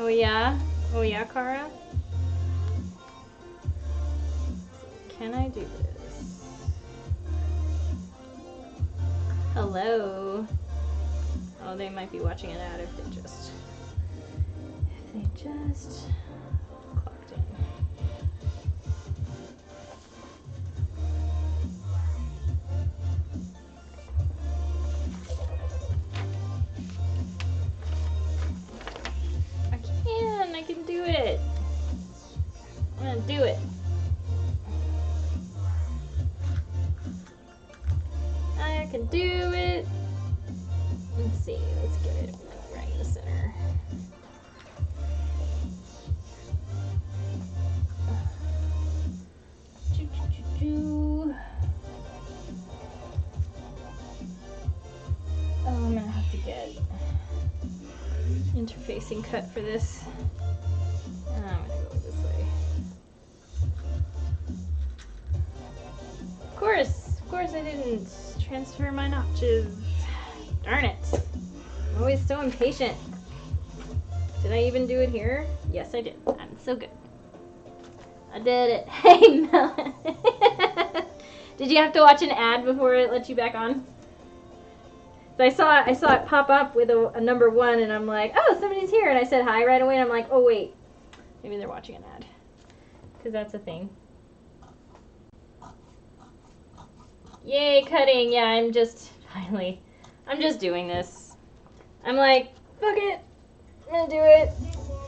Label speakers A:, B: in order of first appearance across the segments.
A: Oh yeah? Oh yeah, Kara? Can I do this? Hello? Oh, they might be watching an ad if they just clocked in. I can do it. I'm gonna do it. I can do it. Let's see, let's get it right in the center. Oh, I'm gonna have to get interfacing cut for this. I'm gonna go this way. Of course I didn't transfer my notches. Darn it. I'm always so impatient. Did I even do it here? Yes, I did. I'm so good. I did it. Hey, Mel. Did you have to watch an ad before it let you back on? So I saw it pop up with a number 1, and I'm like, oh, somebody's here. And I said hi right away, and I'm like, oh, wait. Maybe they're watching an ad. Because that's a thing. Yay, cutting. Yeah, I'm just doing this. I'm like, fuck it. I'm going to do it.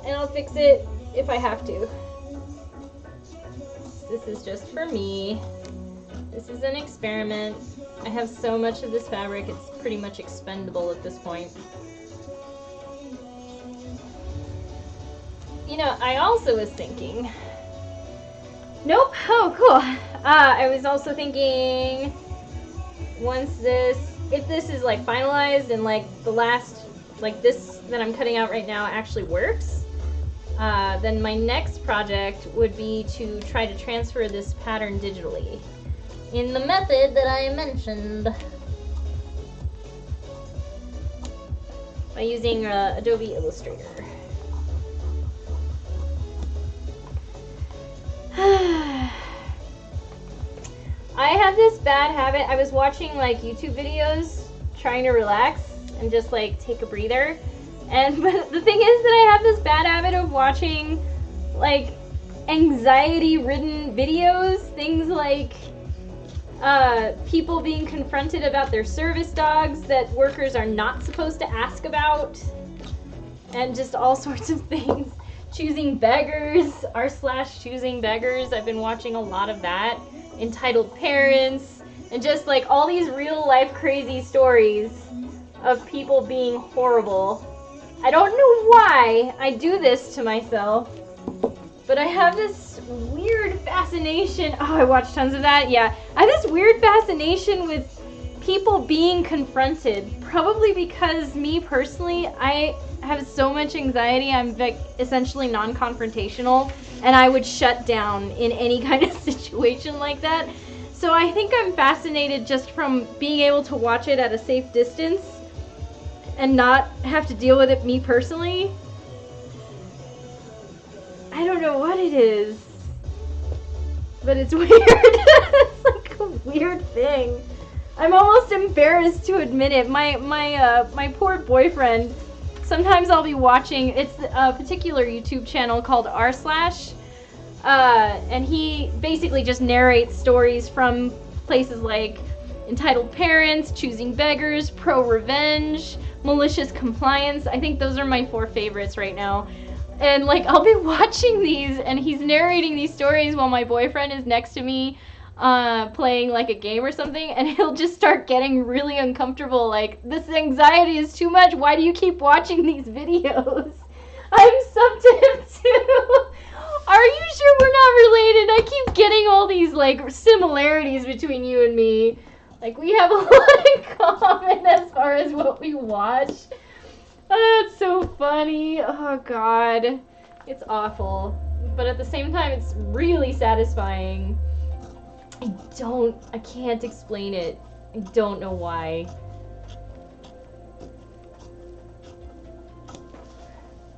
A: And I'll fix it if I have to. This is just for me. This is an experiment. I have so much of this fabric, it's pretty much expendable at this point. You know, I also was thinking... Nope! Oh, cool! I was also thinking... if this is like finalized and like the last, like this that I'm cutting out right now actually works, then my next project would be to try to transfer this pattern digitally in the method that I mentioned by using Adobe Illustrator. I have this bad habit. I was watching like YouTube videos trying to relax and just like take a breather. But the thing is that I have this bad habit of watching like anxiety-ridden videos, things like people being confronted about their service dogs that workers are not supposed to ask about, and just all sorts of things. Choosing beggars, r/choosing beggars. I've been watching a lot of that. Entitled parents, and just like all these real life crazy stories of people being horrible. I don't know why I do this to myself, but I have this weird fascination. Oh, I watch tons of that. Yeah, I have this weird fascination with people being confronted, probably because me personally, I have so much anxiety. I'm like essentially non-confrontational, and I would shut down in any kind of situation like that. So I think I'm fascinated just from being able to watch it at a safe distance and not have to deal with it me personally. I don't know what it is, but it's weird. It's like a weird thing. I'm almost embarrassed to admit it. My poor boyfriend, sometimes I'll be watching, it's a particular YouTube channel called r/, and he basically just narrates stories from places like Entitled Parents, Choosing Beggars, Pro Revenge, Malicious Compliance. I think those are my 4 favorites right now. And like I'll be watching these and he's narrating these stories while my boyfriend is next to me playing like a game or something, and he'll just start getting really uncomfortable, like, this anxiety is too much, why do you keep watching these videos? I'm subbed to him too. Are you sure we're not related? I keep getting all these like similarities between you and me. Like we have a lot in common as far as what we watch. Oh, that's so funny. Oh god. It's awful. But at the same time it's really satisfying. I can't explain it. I don't know why.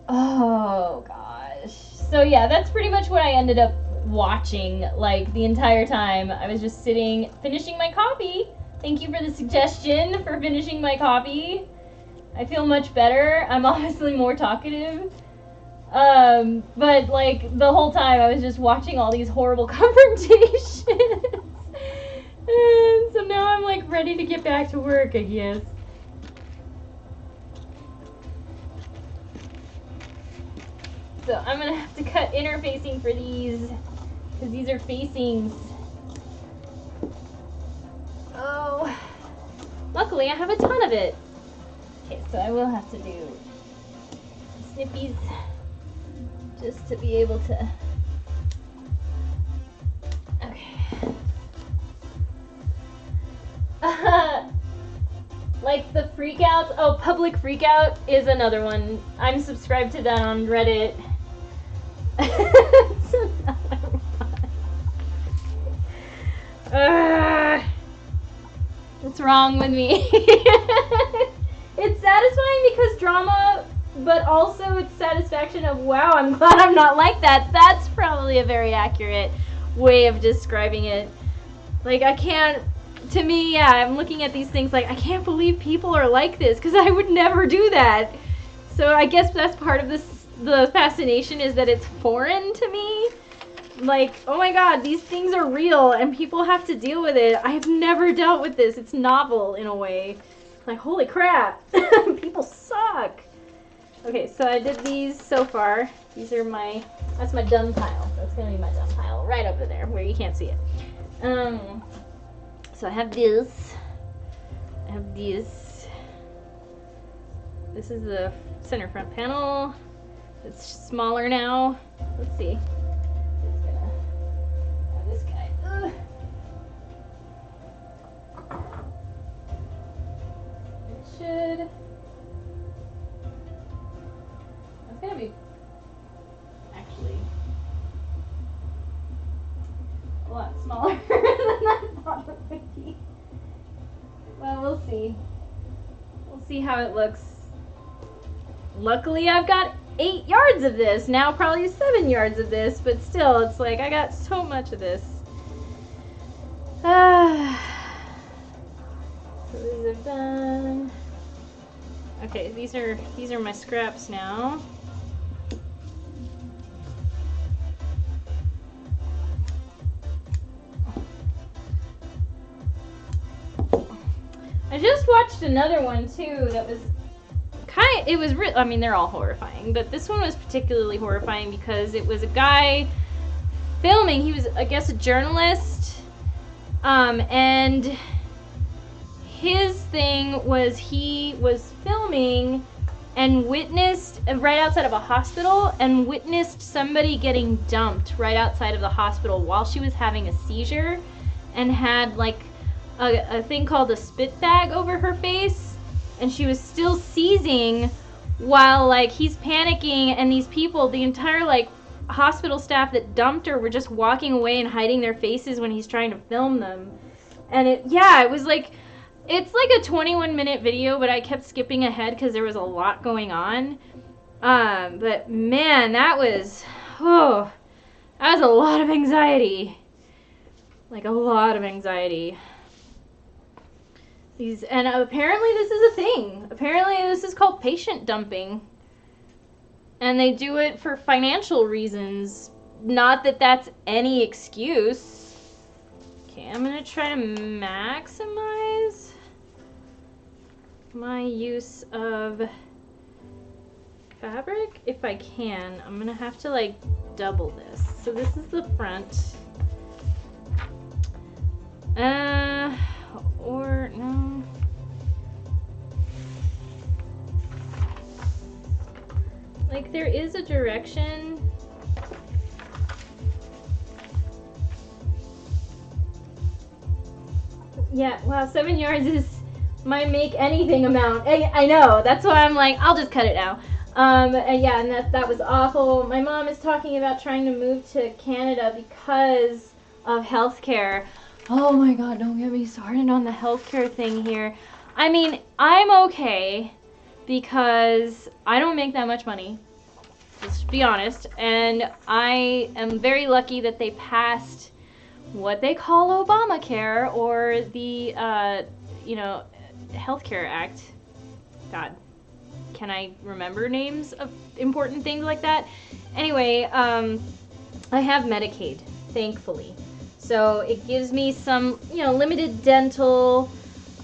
A: Oh, Oh gosh. So yeah, that's pretty much what I ended up watching like the entire time. I was just sitting, finishing my coffee. Thank you for the suggestion for finishing my coffee. I feel much better. I'm obviously more talkative. But like the whole time I was just watching all these horrible confrontations. And so now I'm like ready to get back to work, I guess. So I'm gonna have to cut interfacing for these, because these are facings. Oh, luckily I have a ton of it. Okay, so I will have to do snippies just to be able to. Okay. Like the freakouts. Oh, public freakout is another one. I'm subscribed to that on Reddit. It's another one. What's wrong with me? It's satisfying because drama, but also it's satisfaction of, wow, I'm glad I'm not like that. That's probably a very accurate way of describing it. Like, I can't, to me, yeah, I'm looking at these things like, I can't believe people are like this, because I would never do that. So I guess that's part of this, the fascination is that it's foreign to me. Like, oh my god, these things are real and people have to deal with it. I've never dealt with this. It's novel in a way. Like, holy crap. People suck. Okay, so I did these so far. These are my, that's my done pile. That's gonna be my done pile right over there where you can't see it. So I have this. I have this. This is the center front panel. It's smaller now. Let's see. It's gonna have this guy. Ugh. It should. It's gonna be actually a lot smaller than I thought it would be. Well, we'll see. We'll see how it looks. Luckily, I've got 8 yards of this. Now probably 7 yards of this, but still, it's like I got so much of this. So these are done. Okay, these are my scraps now. I just watched another one too that was it was real. I mean, they're all horrifying, but this one was particularly horrifying because it was a guy filming. He was, I guess, a journalist, and his thing was he was filming and witnessed right outside of a hospital and witnessed somebody getting dumped right outside of the hospital while she was having a seizure and had like a thing called a spit bag over her face. And she was still seizing while like he's panicking, and these people, the entire like hospital staff that dumped her were just walking away and hiding their faces when he's trying to film them. And it was like, it's like a 21-minute video, but I kept skipping ahead because there was a lot going on. But man, that was a lot of anxiety. Like a lot of anxiety. And apparently this is a thing. Apparently this is called patient dumping. And they do it for financial reasons. Not that that's any excuse. Okay, I'm gonna try to maximize my use of fabric if I can. I'm gonna have to like double this. So this is the front. Or no. Like there is a direction. Yeah, wow, 7 yards is my make anything amount. I know, that's why I'm like, I'll just cut it now. And yeah, and that was awful. My mom is talking about trying to move to Canada because of healthcare. Oh my god, don't get me started on the healthcare thing here. I mean, I'm okay because I don't make that much money. Let's be honest. And I am very lucky that they passed what they call Obamacare, or the, Healthcare Act. God, can I remember names of important things like that? Anyway, I have Medicaid, thankfully. So it gives me some, limited dental,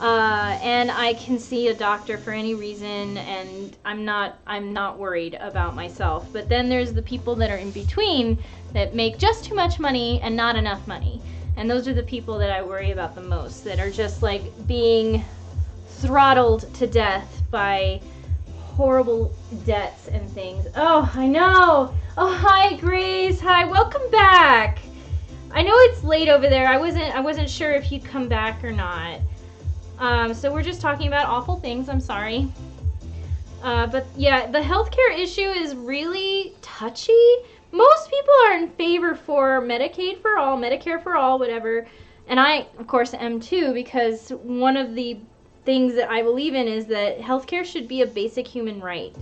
A: and I can see a doctor for any reason, and I'm not worried about myself. But then there's the people that are in between that make just too much money and not enough money. And those are the people that I worry about the most, that are just like being throttled to death by horrible debts and things. Oh, I know. Oh, hi Grace. Hi, welcome back. I know it's late over there. I wasn't sure if you'd come back or not. So we're just talking about awful things. I'm sorry. But yeah, the healthcare issue is really touchy. Most people are in favor for Medicaid for all, Medicare for all, whatever. And I, of course, am too, because one of the things that I believe in is that healthcare should be a basic human right.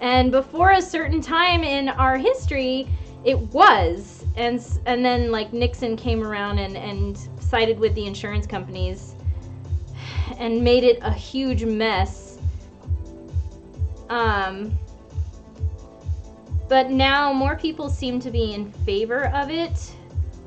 A: And before a certain time in our history, it was. And then, like, Nixon came around and sided with the insurance companies and made it a huge mess. But now more people seem to be in favor of it,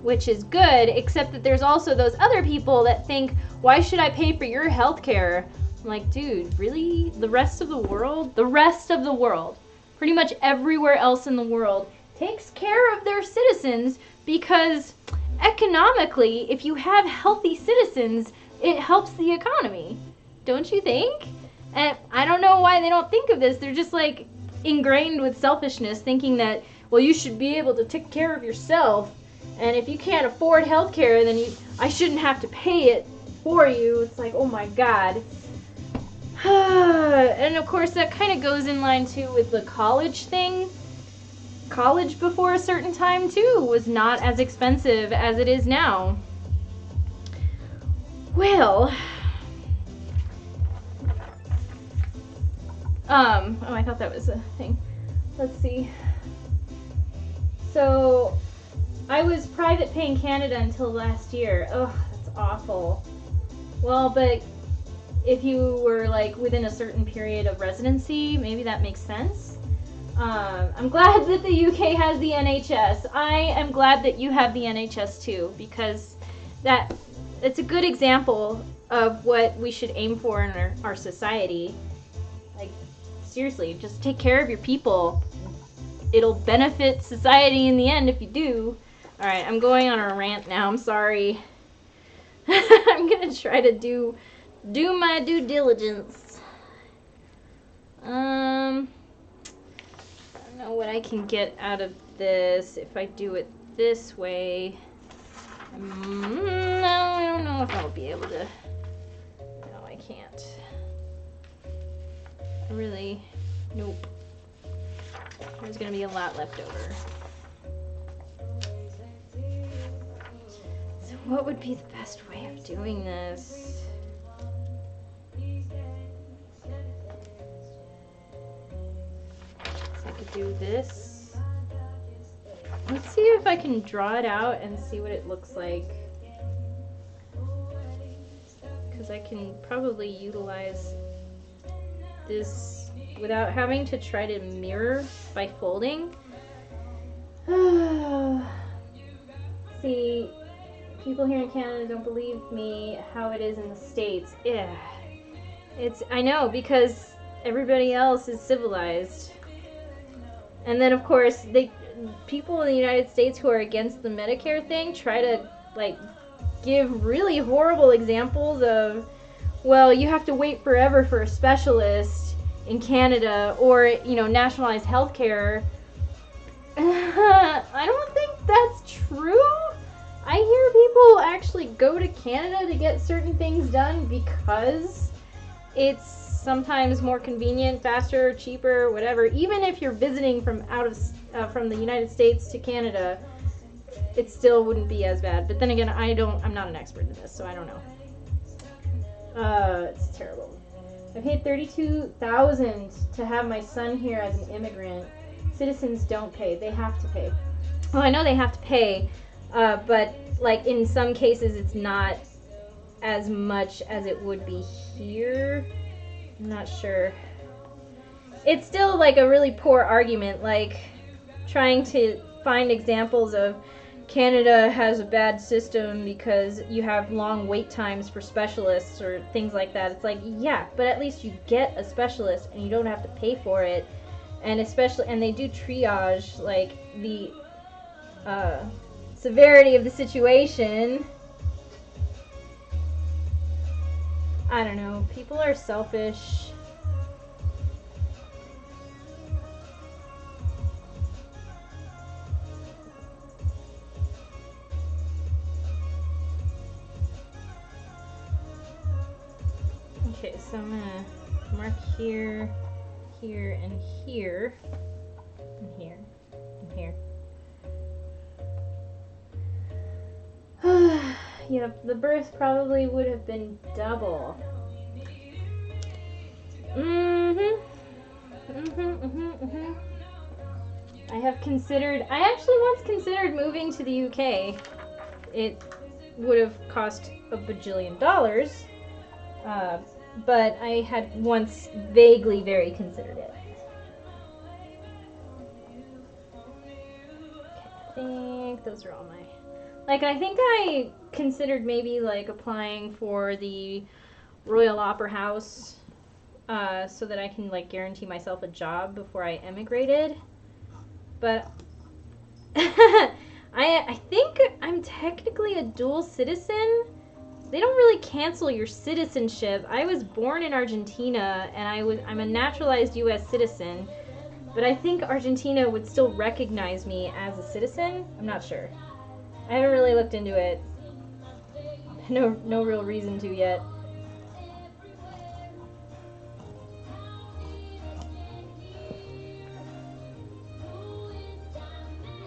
A: which is good, except that there's also those other people that think, why should I pay for your health care? I'm like, dude, really? The rest of the world? The rest of the world, pretty much everywhere else in the world, takes care of their citizens because economically, if you have healthy citizens, it helps the economy. Don't you think? And I don't know why they don't think of this. They're just like ingrained with selfishness, thinking that, well, you should be able to take care of yourself, and if you can't afford healthcare, then I shouldn't have to pay it for you. It's like, oh my god. And of course that kind of goes in line too with the college thing. College before a certain time too was not as expensive as it is now. Well, oh, I thought that was a thing. Let's see. So, I was private pay in Canada until last year. Oh, that's awful. Well, but if you were like within a certain period of residency, maybe that makes sense. I'm glad that the UK has the NHS. I am glad that you have the NHS too, because it's a good example of what we should aim for in our society. Like, seriously, just take care of your people. It'll benefit society in the end if you do. Alright, I'm going on a rant now. I'm sorry. I'm gonna try to do my due diligence. I don't know what I can get out of this if I do it this way. No, I don't know if I'll be able to. No, I can't. Really? Nope. There's gonna be a lot left over. So what would be the best way of doing this? So I could do this. Let's see if I can draw it out and see what it looks like. Because I can probably utilize this without having to try to mirror by folding. See, people here in Canada don't believe me how it is in the States. Yeah, I know, because everybody else is civilized. And then of course people in the United States who are against the Medicare thing try to like give really horrible examples of, well, you have to wait forever for a specialist in Canada, or, nationalized healthcare. I don't think that's true. I hear people actually go to Canada to get certain things done because it's sometimes more convenient, faster, cheaper, whatever. Even if you're visiting from from the United States to Canada, it still wouldn't be as bad. But then again, I'm not an expert in this, so I don't know. It's terrible. I paid $32,000 to have my son here as an immigrant. citizens don't pay. They have to pay. Well, I know they have to pay, but like in some cases it's not as much as it would be here. I'm not sure. It's still like a really poor argument, like trying to find examples of Canada has a bad system because you have long wait times for specialists or things like that. It's like, yeah, but at least you get a specialist and you don't have to pay for it. And especially, and they do triage, like, the severity of the situation. I don't know. People are selfish. Okay, so I'm gonna mark here, here, and here, and here, and here. Yep, the birth probably would have been double. I have considered, I actually once considered moving to the UK. It would have cost a bajillion dollars, but I had once vaguely very considered it. Okay, I think those are all my... Like, I think I considered maybe, like, applying for the Royal Opera House so that I can, like, guarantee myself a job before I emigrated. But I think I'm technically a dual citizen. They don't really cancel your citizenship. I was born in Argentina, and I'm a naturalized U.S. citizen. But I think Argentina would still recognize me as a citizen. I'm not sure. I haven't really looked into it. No real reason to yet.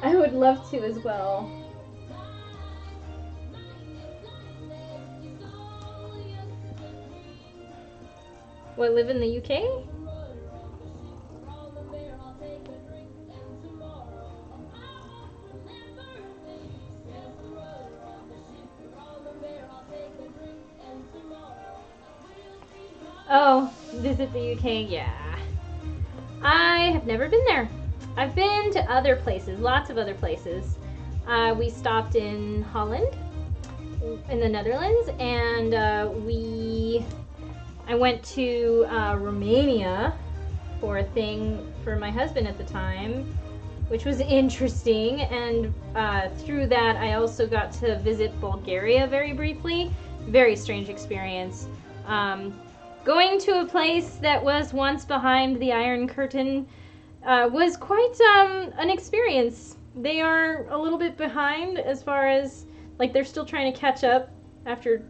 A: I would love to as well. What, live in the UK? Oh, visit the UK, yeah. I have never been there. I've been to other places, lots of other places. We stopped in Holland, in the Netherlands, and I went to Romania for a thing for my husband at the time, which was interesting, and through that I also got to visit Bulgaria very briefly. Very strange experience. Going to a place that was once behind the Iron Curtain was quite an experience. They are a little bit behind as far as, like, they're still trying to catch up after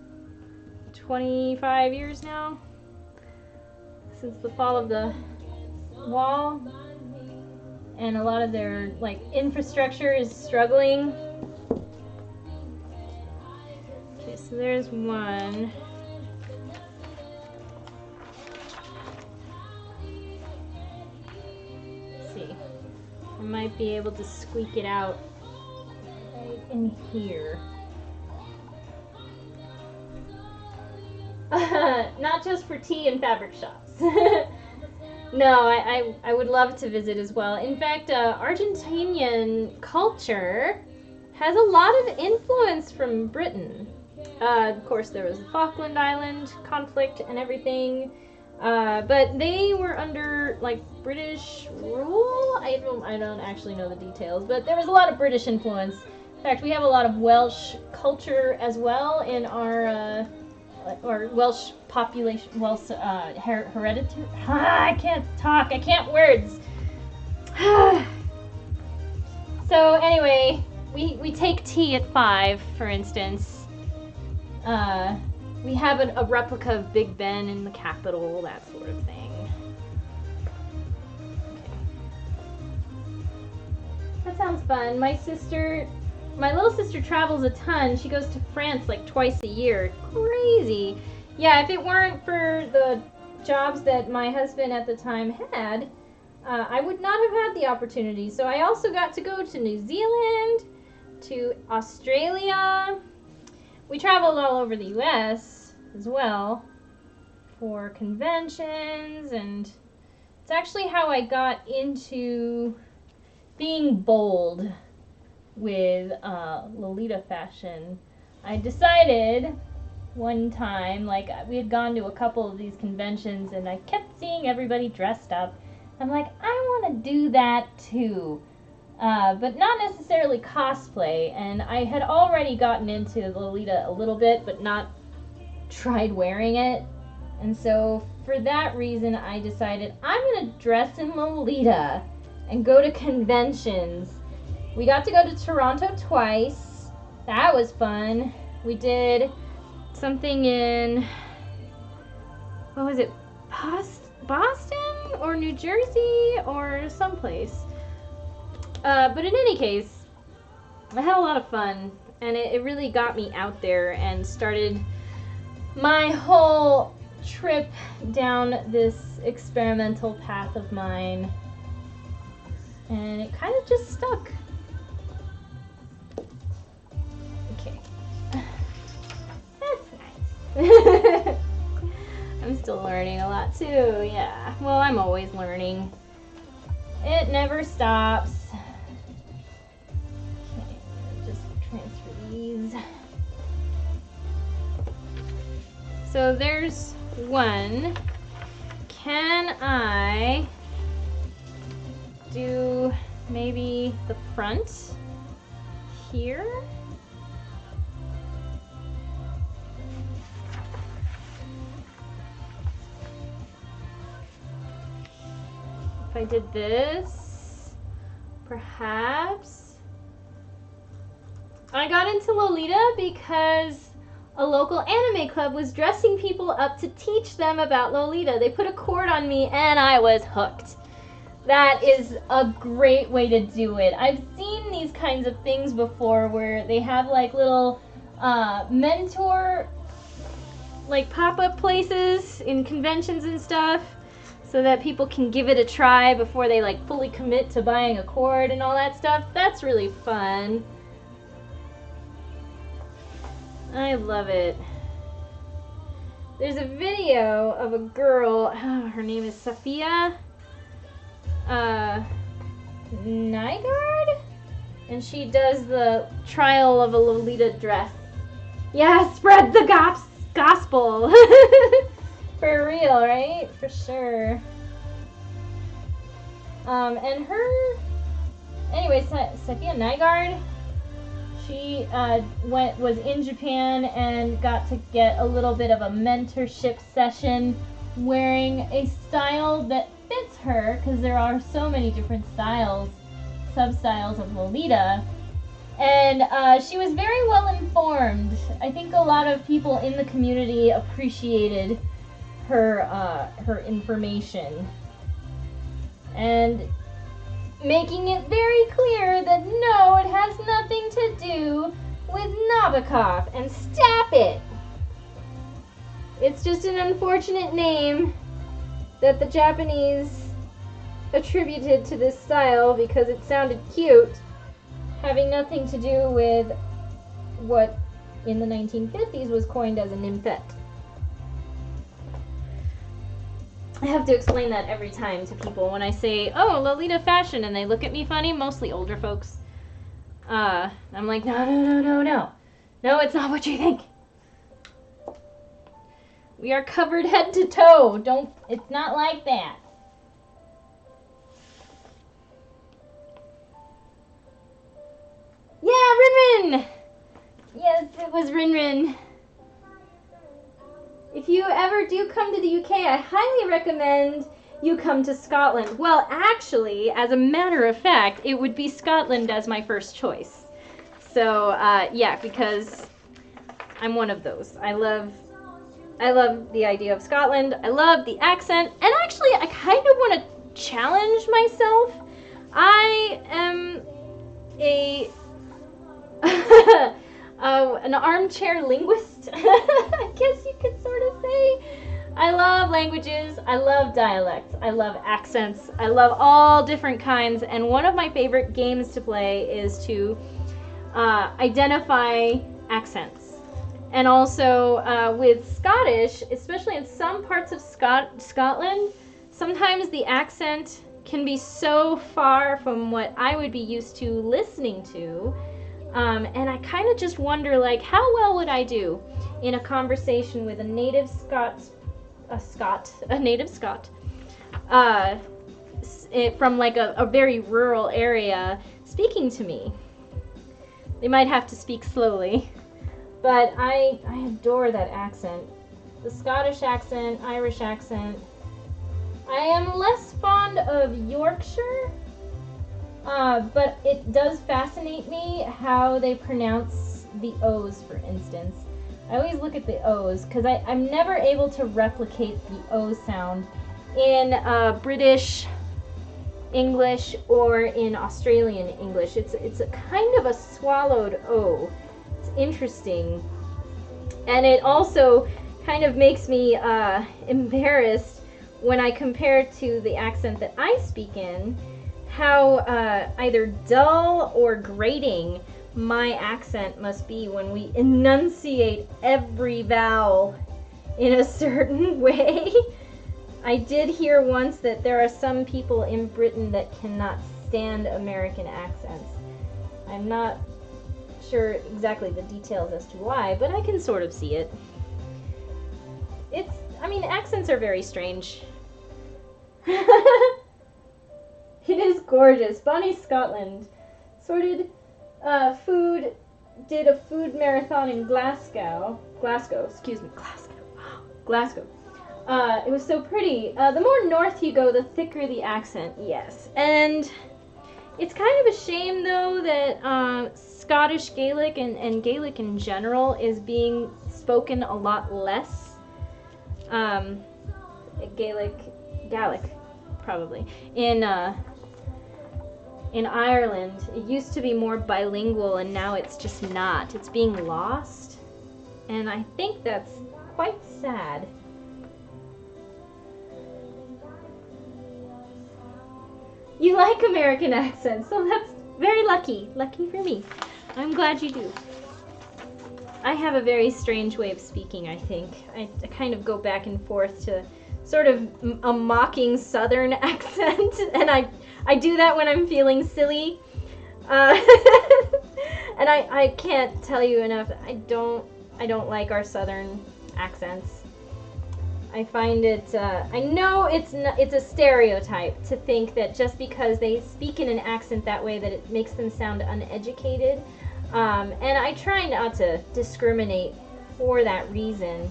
A: 25 years now, since the fall of the wall, and a lot of their, like, infrastructure is struggling. Okay, so there's one. I might be able to squeak it out right in here. Not just for tea and fabric shops. No, I would love to visit as well. In fact, Argentinian culture has a lot of influence from Britain. Of course, there was the Falkland Island conflict and everything. But they were under, like, British rule. I don't actually know the details, but there was a lot of British influence. In fact, we have a lot of Welsh culture as well in our or Welsh population, Welsh hereditary. I can't talk. I can't words. So anyway, we take tea at 5, for instance. We have a replica of Big Ben in the Capitol, that sort of thing. Okay. That sounds fun. My little sister travels a ton. She goes to France like twice a year. Crazy. Yeah, if it weren't for the jobs that my husband at the time had, I would not have had the opportunity. So I also got to go to New Zealand, to Australia. We traveled all over the US as well for conventions, and it's actually how I got into being bold with Lolita fashion. I decided one time, like, we had gone to a couple of these conventions and I kept seeing everybody dressed up. I'm like, I want to do that too. But not necessarily cosplay, and I had already gotten into Lolita a little bit, but not tried wearing it. And so for that reason, I decided I'm going to dress in Lolita and go to conventions. We got to go to Toronto twice. That was fun. We did something in, what was it, Boston or New Jersey or someplace. But in any case, I had a lot of fun, and it really got me out there and started my whole trip down this experimental path of mine. And it kind of just stuck. Okay. That's nice. I'm still learning a lot too, yeah. Well, I'm always learning. It never stops. Okay, just transfer these. So there's one. Can I do maybe the front here? If I did this, perhaps. I got into Lolita because a local anime club was dressing people up to teach them about Lolita. They put a cord on me and I was hooked. That is a great way to do it. I've seen these kinds of things before where they have like little mentor like pop-up places in conventions and stuff so that people can give it a try before they like fully commit to buying a cord and all that stuff. That's really fun. I love it. There's a video of a girl, her name is Sophia Nygaard, and she does the trial of a Lolita dress. Yeah, spread the gospel. For real, right? For sure. And her, anyway, Sophia Nygaard, she was in Japan and got to get a little bit of a mentorship session wearing a style that fits her, because there are so many different styles, sub-styles of Lolita. And she was very well informed. I think a lot of people in the community appreciated her information. And making it very clear that no, it has nothing to do with Nabokov, and stop it! It's just an unfortunate name that the Japanese attributed to this style because it sounded cute, having nothing to do with what in the 1950s was coined as a nymphette. I have to explain that every time to people when I say, oh, Lolita fashion, and they look at me funny, mostly older folks. I'm like, no, it's not what you think. We are covered head to toe. It's not like that. Yeah, Rinrin! Yes, it was Rinrin. If you ever do come to the UK, I highly recommend you come to Scotland. Well, actually, as a matter of fact, it would be Scotland as my first choice. So, yeah, because I'm one of those. I love the idea of Scotland. I love the accent. And actually, I kind of want to challenge myself. I am an armchair linguist, I guess you could sort of say. I love languages, I love dialects, I love accents, I love all different kinds, and one of my favorite games to play is to identify accents. And also with Scottish, especially in some parts of Scotland, sometimes the accent can be so far from what I would be used to listening to, and I kind of just wonder, like, how well would I do in a conversation with a native Scot, from like a very rural area speaking to me. They might have to speak slowly, but I adore that accent. The Scottish accent, Irish accent. I am less fond of Yorkshire, but it does fascinate me how they pronounce the O's, for instance. I always look at the O's because I'm never able to replicate the O sound in British English or in Australian English. It's a kind of a swallowed O. It's interesting. And it also kind of makes me embarrassed when I compare to the accent that I speak in, how either dull or grating my accent must be when we enunciate every vowel in a certain way. I did hear once that there are some people in Britain that cannot stand American accents. I'm not sure exactly the details as to why, but I can sort of see it. Accents are very strange. It is gorgeous. Bonnie Scotland did a food marathon in Glasgow. It was so pretty. The more north you go, the thicker the accent, yes. And it's kind of a shame, though, that Scottish Gaelic and Gaelic in general is being spoken a lot less. Gaelic, probably. In Ireland, it used to be more bilingual, and now it's just not. It's being lost, and I think that's quite sad. You like American accents, so that's very lucky. Lucky for me. I'm glad you do. I have a very strange way of speaking, I think. I kind of go back and forth to sort of a mocking Southern accent, and I do that when I'm feeling silly. And I can't tell you enough. I don't like our Southern accents. I find it. I know it's a stereotype to think that just because they speak in an accent that way, that it makes them sound uneducated. And I try not to discriminate for that reason.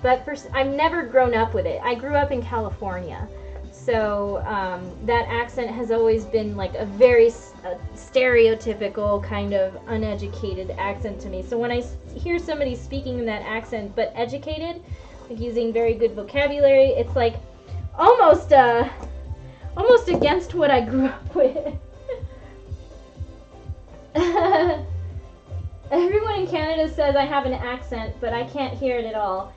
A: But I've never grown up with it. I grew up in California, so that accent has always been like a very stereotypical kind of uneducated accent to me. So when I hear somebody speaking in that accent but educated, like using very good vocabulary, it's like almost against what I grew up with. Everyone in Canada says I have an accent, but I can't hear it at all.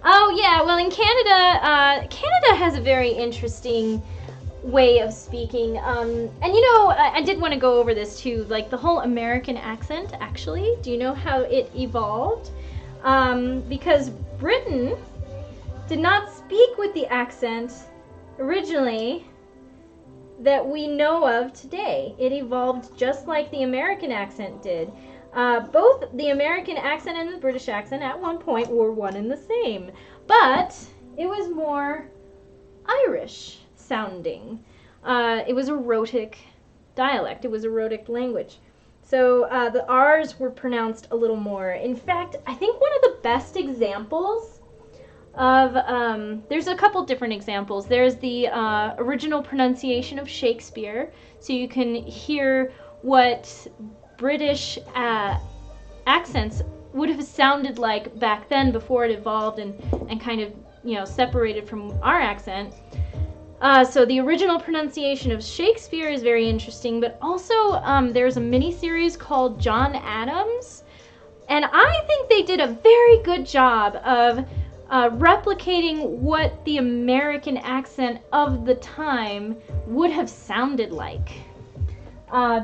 A: Oh yeah, well in Canada, Canada has a very interesting way of speaking. And I did want to go over this too, like the whole American accent, actually. Do you know how it evolved? Because Britain did not speak with the accent originally that we know of today. It evolved just like the American accent did. Both the American accent and the British accent at one point were one and the same, but it was more Irish sounding. It was a rhotic dialect. It was a rhotic language. So the R's were pronounced a little more. In fact, I think one of the best examples of, there's a couple different examples. There's the original pronunciation of Shakespeare, so you can hear what British accents would have sounded like back then before it evolved and kind of, separated from our accent. So the original pronunciation of Shakespeare is very interesting, but also there's a mini-series called John Adams, and I think they did a very good job of replicating what the American accent of the time would have sounded like.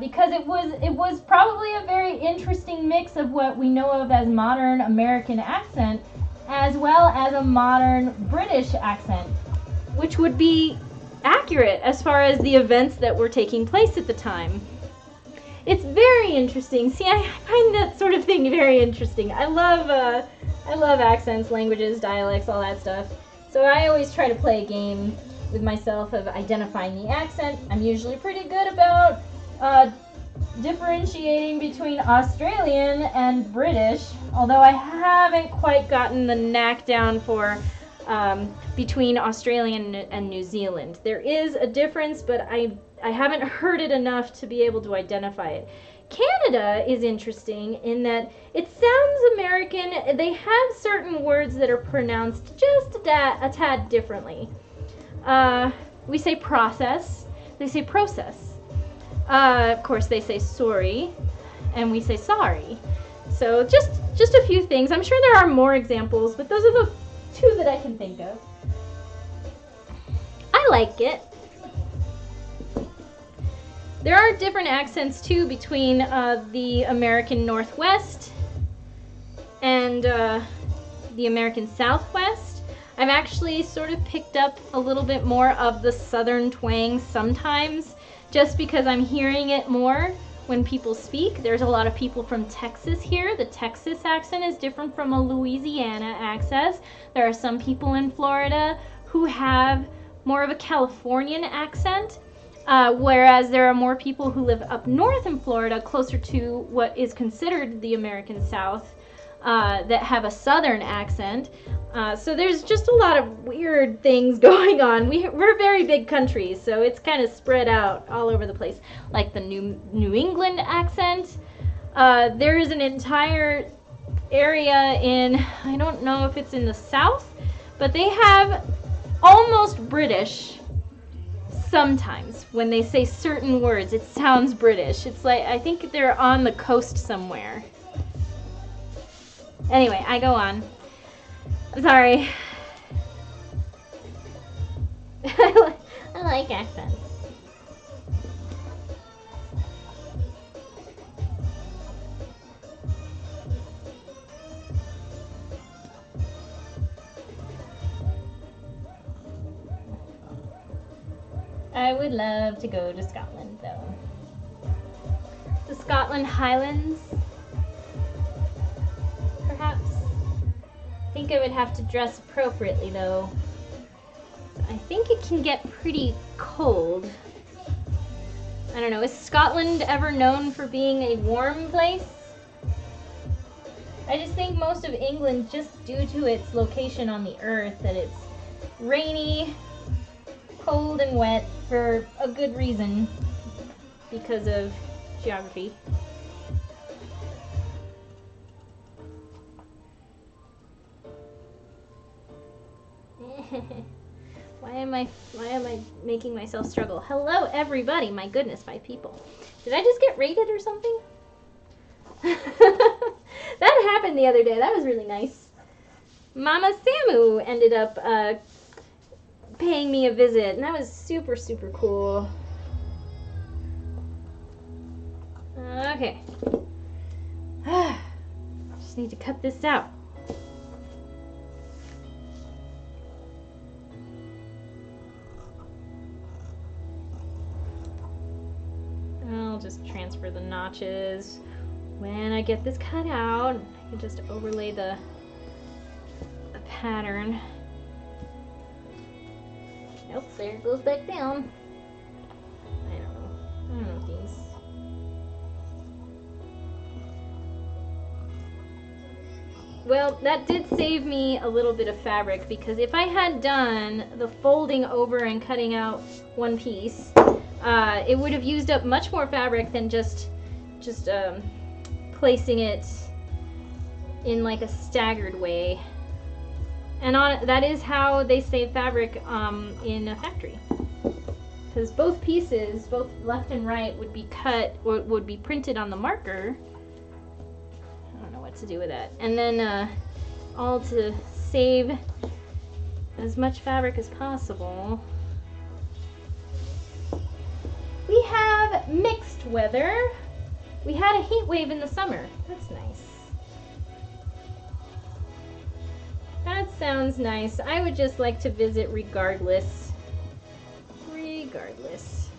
A: Because it was probably a very interesting mix of what we know of as modern American accent, as well as a modern British accent, which would be accurate as far as the events that were taking place at the time. It's very interesting. See, I find that sort of thing very interesting. I love accents, languages, dialects, all that stuff. So I always try to play a game with myself of identifying the accent. I'm usually pretty good about differentiating between Australian and British, although I haven't quite gotten the knack down for between Australian and New Zealand. There is a difference, but I haven't heard it enough to be able to identify it. Canada is interesting in that it sounds American. They have certain words that are pronounced just a tad differently. We say process, they say process. Of course, they say sorry, and we say sorry. So just a few things. I'm sure there are more examples, but those are the two that I can think of. I like it. There are different accents too between the American Northwest and the American Southwest. I've actually sort of picked up a little bit more of the Southern twang sometimes, just because I'm hearing it more when people speak. There's a lot of people from Texas here. The Texas accent is different from a Louisiana accent. There are some people in Florida who have more of a Californian accent, whereas there are more people who live up north in Florida, closer to what is considered the American South, that have a Southern accent. So there's just a lot of weird things going on. We're a very big country, so it's kind of spread out all over the place. Like the New England accent. There is an entire area in, I don't know if it's in the South, but they have almost British sometimes. When they say certain words, it sounds British. It's like, I think they're on the coast somewhere. Anyway, I go on. I'm sorry. I like accents. I would love to go to Scotland, though. The Scotland Highlands, perhaps. I think I would have to dress appropriately, though. I think it can get pretty cold. I don't know, is Scotland ever known for being a warm place? I just think most of England, just due to its location on the earth, that it's rainy, cold, and wet for a good reason, because of geography. Why am I making myself struggle? Hello, everybody. My goodness, 5 people. Did I just get raided or something? That happened the other day. That was really nice. Mama Samu ended up paying me a visit, and that was super, super cool. Okay. Just need to cut this out. I'll just transfer the notches. When I get this cut out, I can just overlay the pattern. Nope, there it goes back down. I don't know these. Well, that did save me a little bit of fabric, because if I had done the folding over and cutting out one piece, it would have used up much more fabric than just placing it in like a staggered way. And that is how they save fabric in a factory, because both pieces, both left and right, would be cut or would be printed on the marker. I don't know what to do with that. And then all to save as much fabric as possible. We have mixed weather. We had a heat wave in the summer. That's nice. That sounds nice. I would just like to visit regardless. Regardless.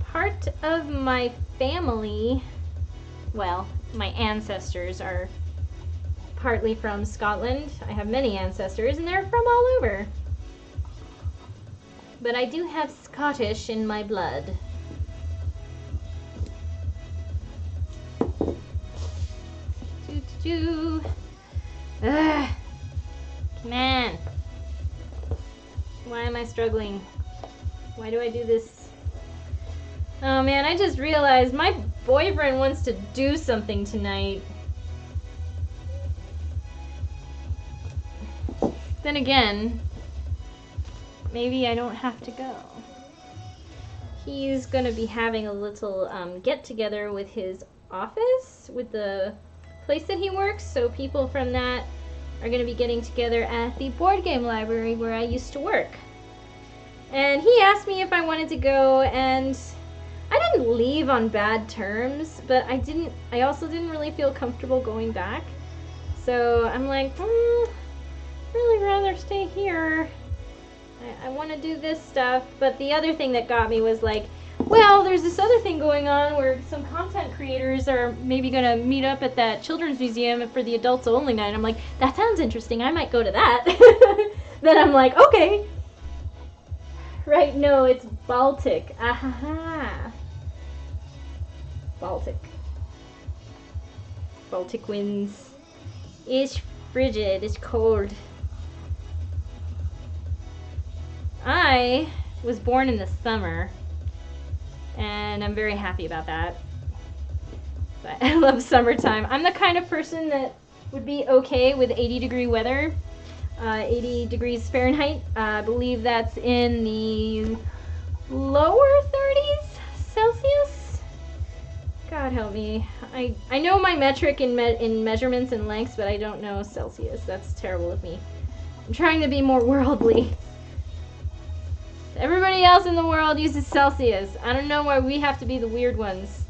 A: Part of my family, well, my ancestors are partly from Scotland. I have many ancestors and they're from all over. But I do have Scottish in my blood. Ugh. Come on. Why am I struggling? Why do I do this? Oh man, I just realized my boyfriend wants to do something tonight. Then again, maybe I don't have to go. He's gonna be having a little get-together with his office, with the place that he works, so people from that are gonna be getting together at the board game library where I used to work. And he asked me if I wanted to go, and I didn't leave on bad terms, but I also didn't really feel comfortable going back. So I'm like, really rather stay here. I want to do this stuff. But the other thing that got me was like, well, there's this other thing going on where some content creators are maybe going to meet up at that children's museum for the adults only night. I'm like, that sounds interesting. I might go to that. Then I'm like, okay. Right, no, it's Baltic. Ahaha. Baltic. Baltic winds. It's frigid. It's cold. I was born in the summer, and I'm very happy about that. But I love summertime. I'm the kind of person that would be okay with 80-degree weather, 80 degrees Fahrenheit. I believe that's in the lower 30s Celsius. God help me. I know my metric in measurements and lengths, but I don't know Celsius. That's terrible of me. I'm trying to be more worldly. Everybody else in the world uses Celsius. I don't know why we have to be the weird ones.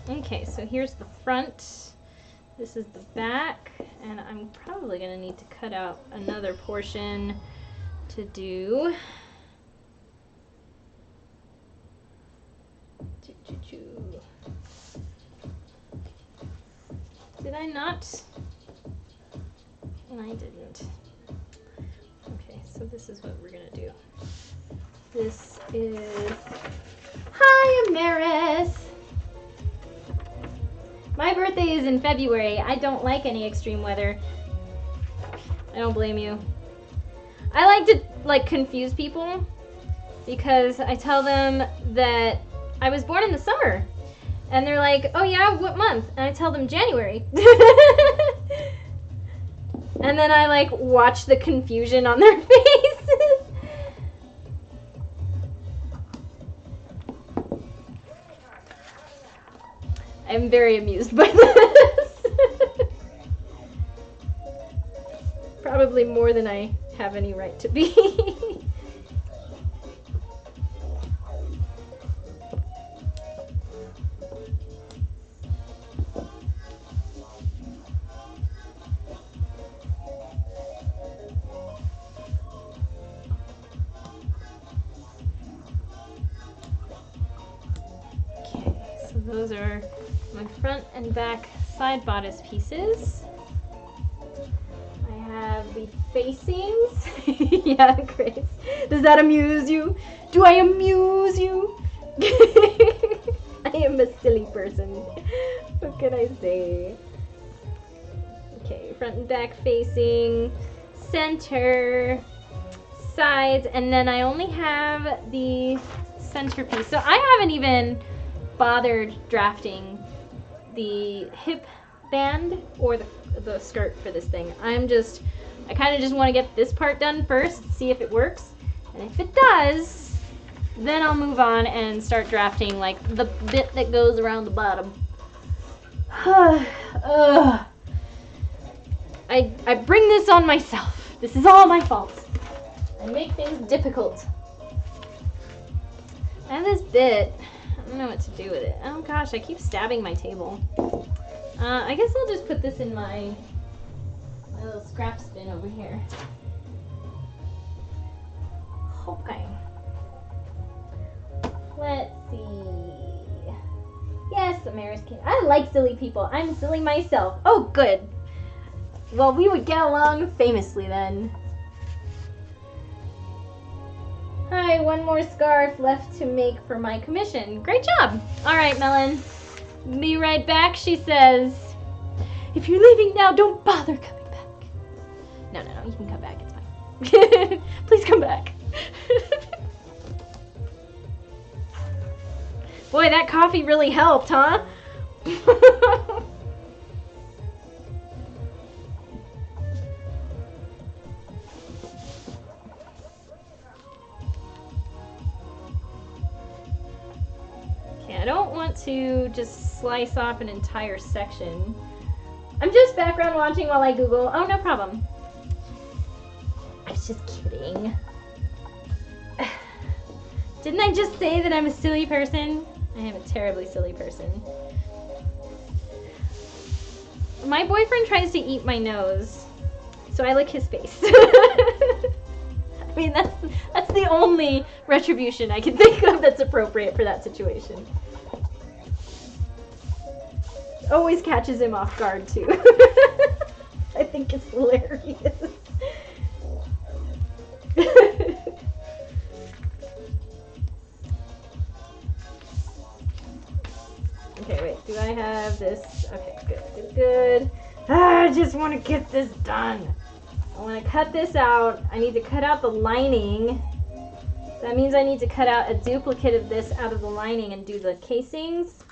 A: Okay, so here's the front. This is the back, and I'm probably going to need to cut out another portion to do. Did I not? And I didn't. Okay, so this is what we're gonna do. This is... Hi, Amaris! My birthday is in February. I don't like any extreme weather. I don't blame you. I like to, confuse people because I tell them that I was born in the summer. And they're like, oh yeah, what month? And I tell them January. And then I watch the confusion on their faces. I'm very amused by this. Probably more than I have any right to be. Those are my front and back side bodice pieces. I have the facings. Yeah, Grace. Does that amuse you? Do I amuse you? I am a silly person. What can I say? Okay, front and back facing, center, sides, and then I only have the centerpiece. So I haven't even bothered drafting the hip band or the skirt for this thing. I kind of just want to get this part done first, see if it works, and if it does, then I'll move on and start drafting the bit that goes around the bottom. Ugh. I bring this on myself. This is all my fault. I make things difficult. I have this bit. I don't know what to do with it. Oh gosh, I keep stabbing my table. I guess I'll just put this in my little scrap bin over here. Okay. Let's see. Yes, American. I like silly people. I'm silly myself. Oh, good. Well, we would get along famously then. Hi, one more scarf left to make for my commission. Great job. All right, Melon. Be right back, she says. If you're leaving now, don't bother coming back. No, you can come back. It's fine. Please come back. Boy, that coffee really helped, huh? Okay, I don't want to just slice off an entire section. I'm just background watching while I Google. Oh, no problem. I was just kidding. Didn't I just say that I'm a silly person? I am a terribly silly person. My boyfriend tries to eat my nose, so I lick his face. I mean, that's the only retribution I can think of that's appropriate for that situation. Always catches him off guard, too. I think it's hilarious. Okay, wait, do I have this? Okay, good. I just want to get this done. I want to cut this out. I need to cut out the lining. That means I need to cut out a duplicate of this out of the lining and do the casings.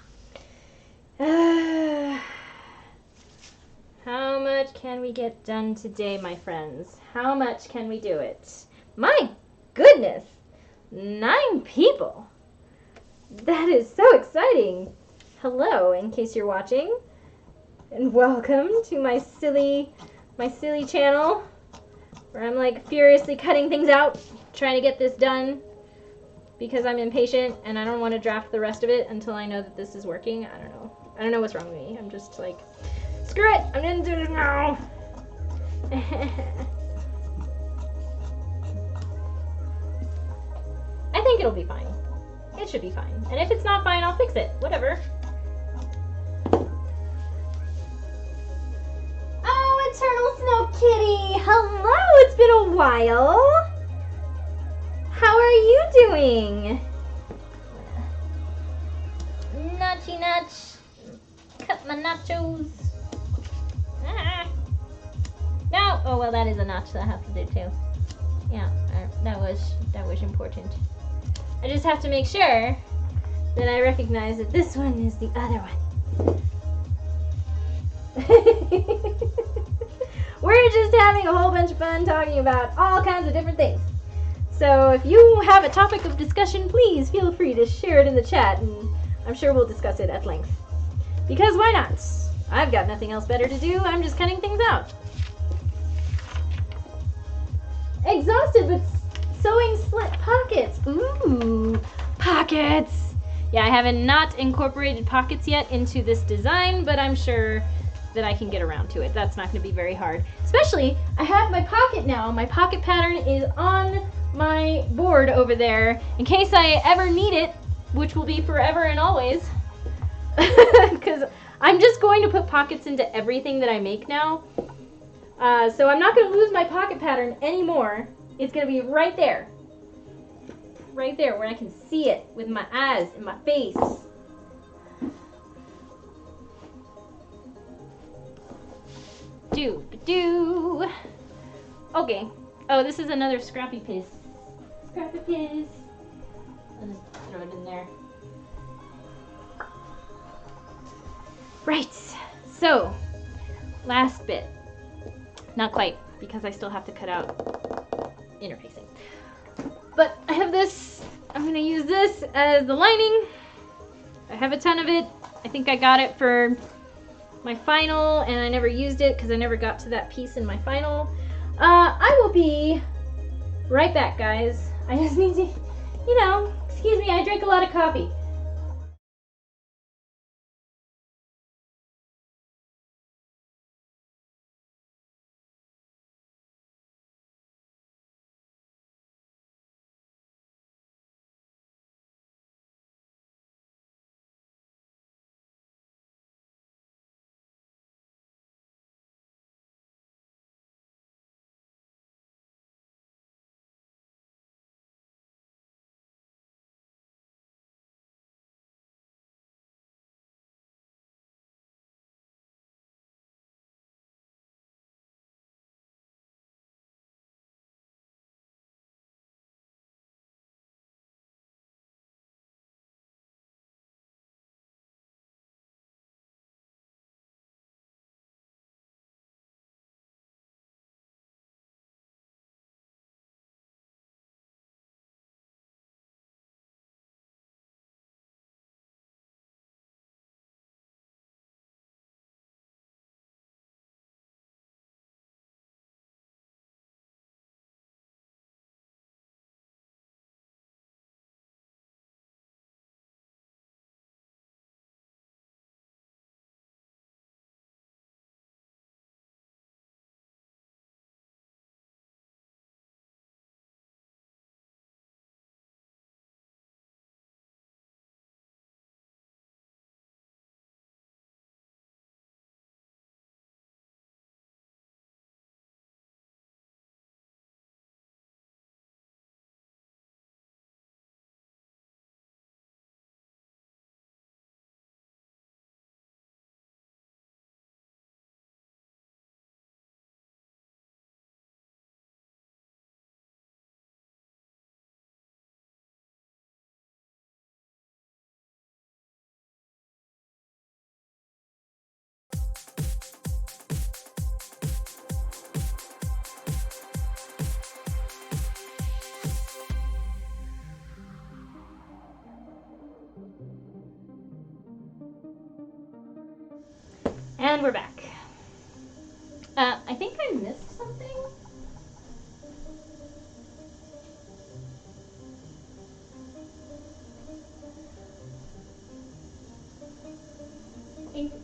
A: How much can we get done today, my friends? How much can we do it? My goodness! 9 people! That is so exciting! Hello, in case you're watching, and welcome to my silly channel, where I'm like furiously cutting things out, trying to get this done, because I'm impatient and I don't want to draft the rest of it until I know that this is working. I don't know what's wrong with me. I'm just like, screw it, I'm gonna do this now. I think it'll be fine. It should be fine. And if it's not fine, I'll fix it. Whatever. Eternal Snow Kitty! Hello! It's been a while! How are you doing? Nachy Natch. Cut my nachos. Ah. No! Oh, well, that is a notch that I have to do too. Yeah, that was important. I just have to make sure that I recognize that this one is the other one. We're just having a whole bunch of fun talking about all kinds of different things. So if you have a topic of discussion, please feel free to share it in the chat, and I'm sure we'll discuss it at length. Because why not? I've got nothing else better to do. I'm just cutting things out. Exhausted but sewing slit pockets. Ooh, pockets. Yeah, I haven't not incorporated pockets yet into this design, but I'm sure that I can get around to it. That's not going to be very hard. Especially, I have my pocket now. My pocket pattern is on my board over there in case I ever need it, which will be forever and always. Because I'm just going to put pockets into everything that I make now. So I'm not going to lose my pocket pattern anymore. It's going to be right there. Right there where I can see it with my eyes and my face. Do. Okay. Oh, this is another scrappy piece. Scrappy piece. I'll just throw it in there. Right. So, last bit. Not quite, because I still have to cut out interfacing. But I have this. I'm going to use this as the lining. I have a ton of it. I think I got it for my final, and I never used it because I never got to that piece in my final. I will be right back, guys. I just need to, you know, excuse me, I drank a lot of coffee. And we're back. I think I missed something.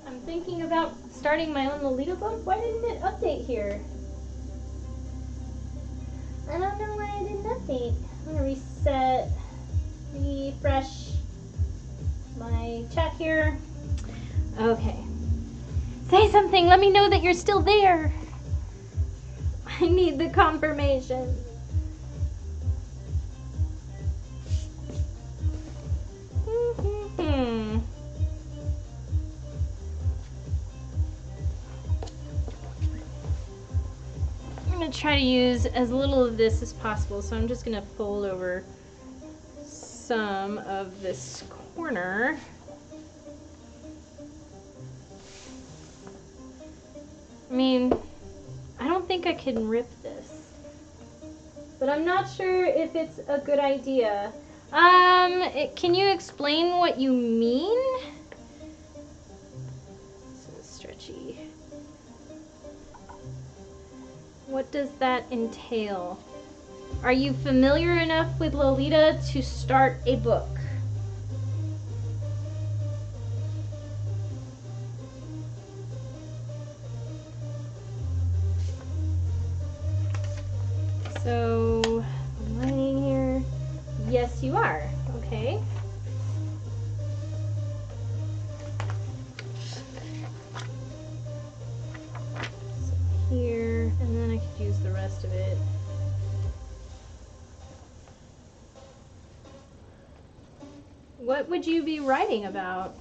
A: I'm thinking about starting my own Lolita book. Why didn't it update here? I don't know why it didn't update. I'm gonna reset, refresh my chat here. Okay. Say something. Let me know that you're still there. I need the confirmation. I'm going to try to use as little of this as possible, so I'm just going to fold over some of this corner. I mean, I don't think I can rip this, but I'm not sure if it's a good idea. Can you explain what you mean? This is stretchy. What does that entail? Are you familiar enough with Lolita to start a book? So, I'm writing here. Yes, you are. Okay. So here, and then I could use the rest of it. What would you be writing about?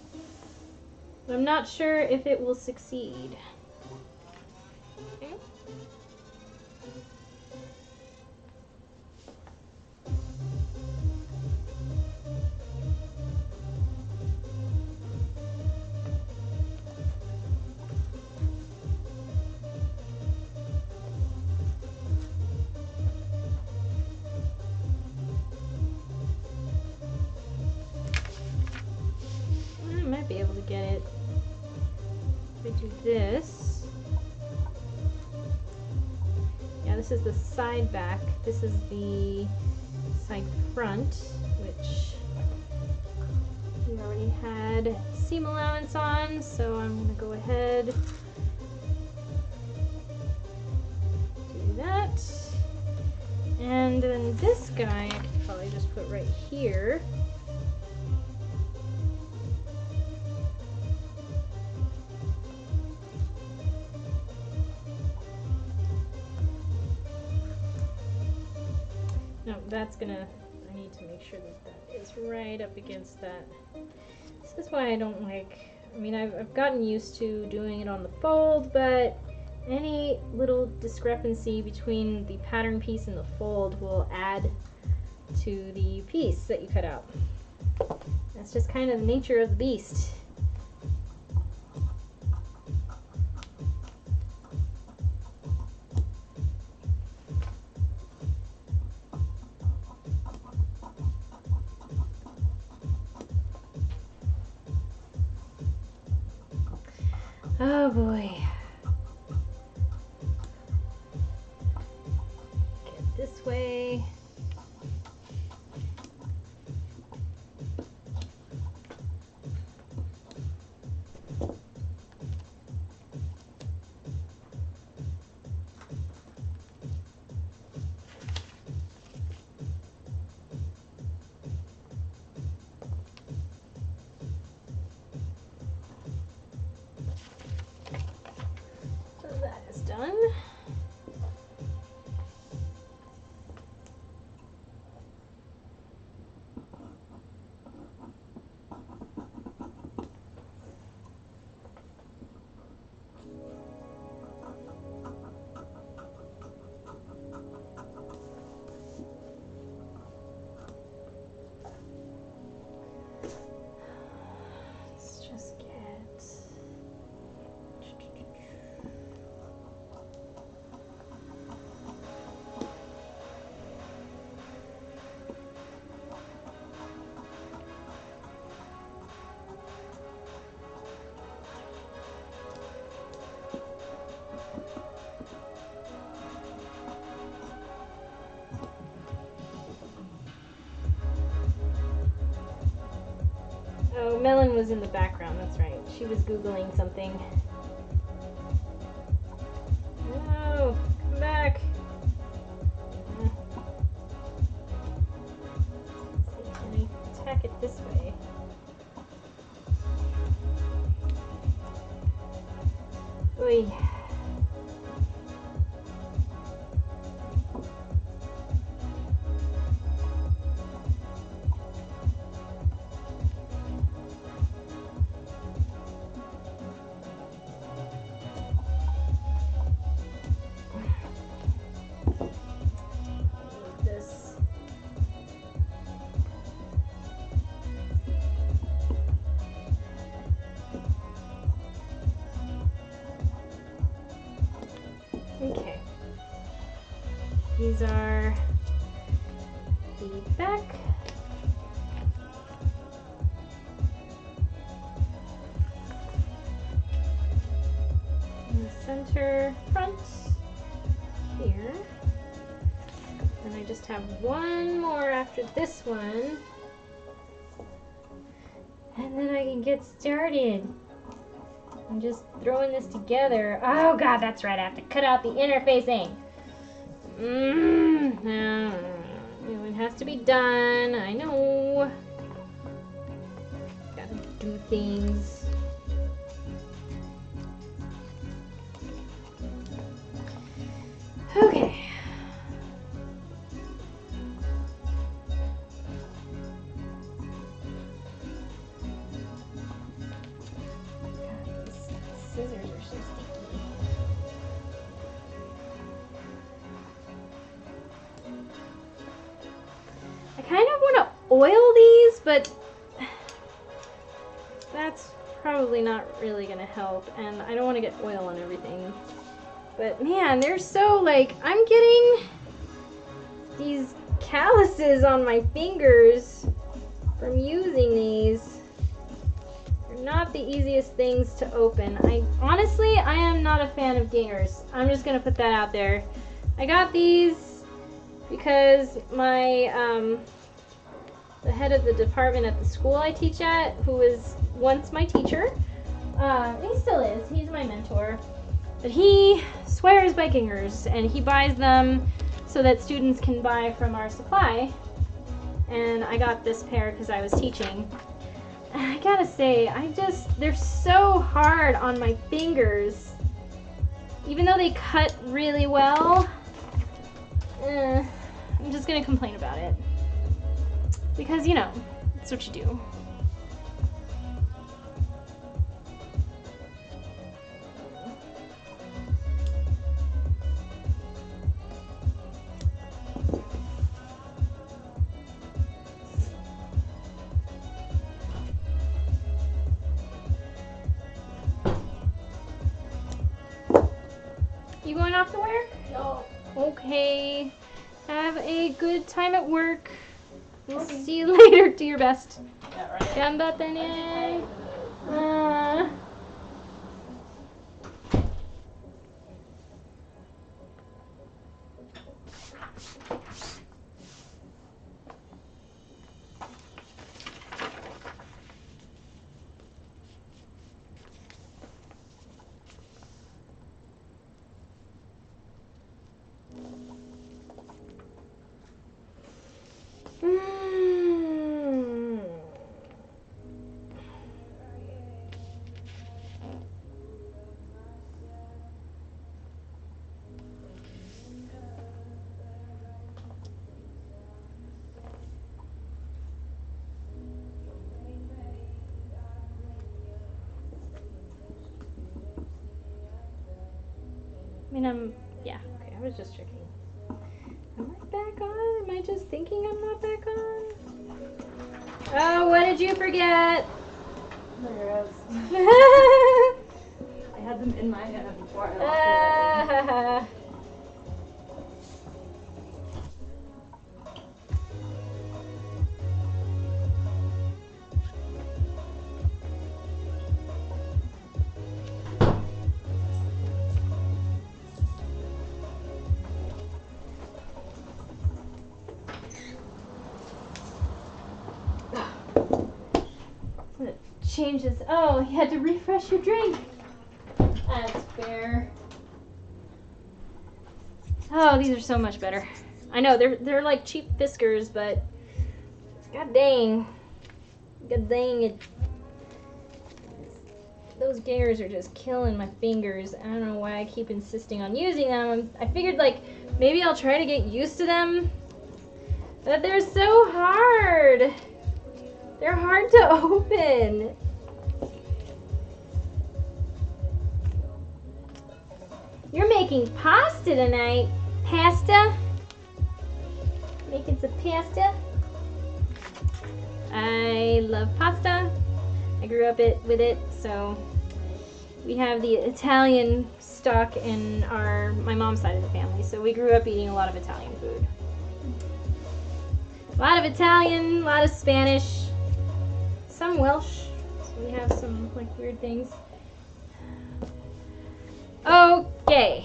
A: I'm not sure if it will succeed. Okay. I might be able to get it. If I do this. Yeah, this is the side back. This is the side front, which we already had seam allowance on, so I'm going to go ahead do that. And then this guy I could probably just put right here. No, that's gonna, I need to make sure that that is right up against that. This is why I don't like, I mean, I've gotten used to doing it on the fold, but any little discrepancy between the pattern piece and the fold will add to the piece that you cut out. That's just kind of the nature of the beast. Oh boy. Get this way. Done. Let's just get Oh, Melon was in the background, that's right. She was Googling something. No, come back. Let's see, can I tack it this way? Oy. Okay, these are the back, and the center front here, and I just have one more after this one, and then I can get started. I'm just throwing this together. Oh god, that's right, I have to cut out the interfacing. It has to be done, I know. Gotta do things. Okay. Scissors are so sticky. I kind of want to oil these, but that's probably not really going to help, and I don't want to get oil on everything. But man, they're so, like, I'm getting these calluses on my fingers from using these. They're not the easiest things to open. Honestly, I am not a fan of gingers. I'm just gonna put that out there. I got these because my the head of the department at the school I teach at, who was once my teacher, he still is. He's my mentor, but he swears by gingers, and he buys them so that students can buy from our supply. And I got this pair because I was teaching. And I gotta say, they're so hard on my fingers. Even though they cut really well, I'm just gonna complain about it. Because, you know, that's what you do. You going off to work?
B: No.
A: Okay. Have a good time at work. We'll see you later. Do your best.
B: Yeah, right.
A: Ganbatte. Yeah, okay, I was just checking. Am I back on? Am I just thinking I'm not back on? Oh, what did you forget?
B: Cigarettes. I had them in my hand before I locked it.
A: Changes. Oh, you had to refresh your drink. That's fair. Oh, these are so much better. I know they're like cheap Fiskars, but god dang it. Those gingers are just killing my fingers. I don't know why I keep insisting on using them. I figured like maybe I'll try to get used to them, but they're so hard. They're hard to open. You're making pasta tonight. Pasta? Making some pasta? I love pasta. I grew up with it, so we have the Italian stock in my mom's side of the family, so we grew up eating a lot of Italian food. A lot of Italian, a lot of Spanish, some Welsh, so we have some like weird things. Okay.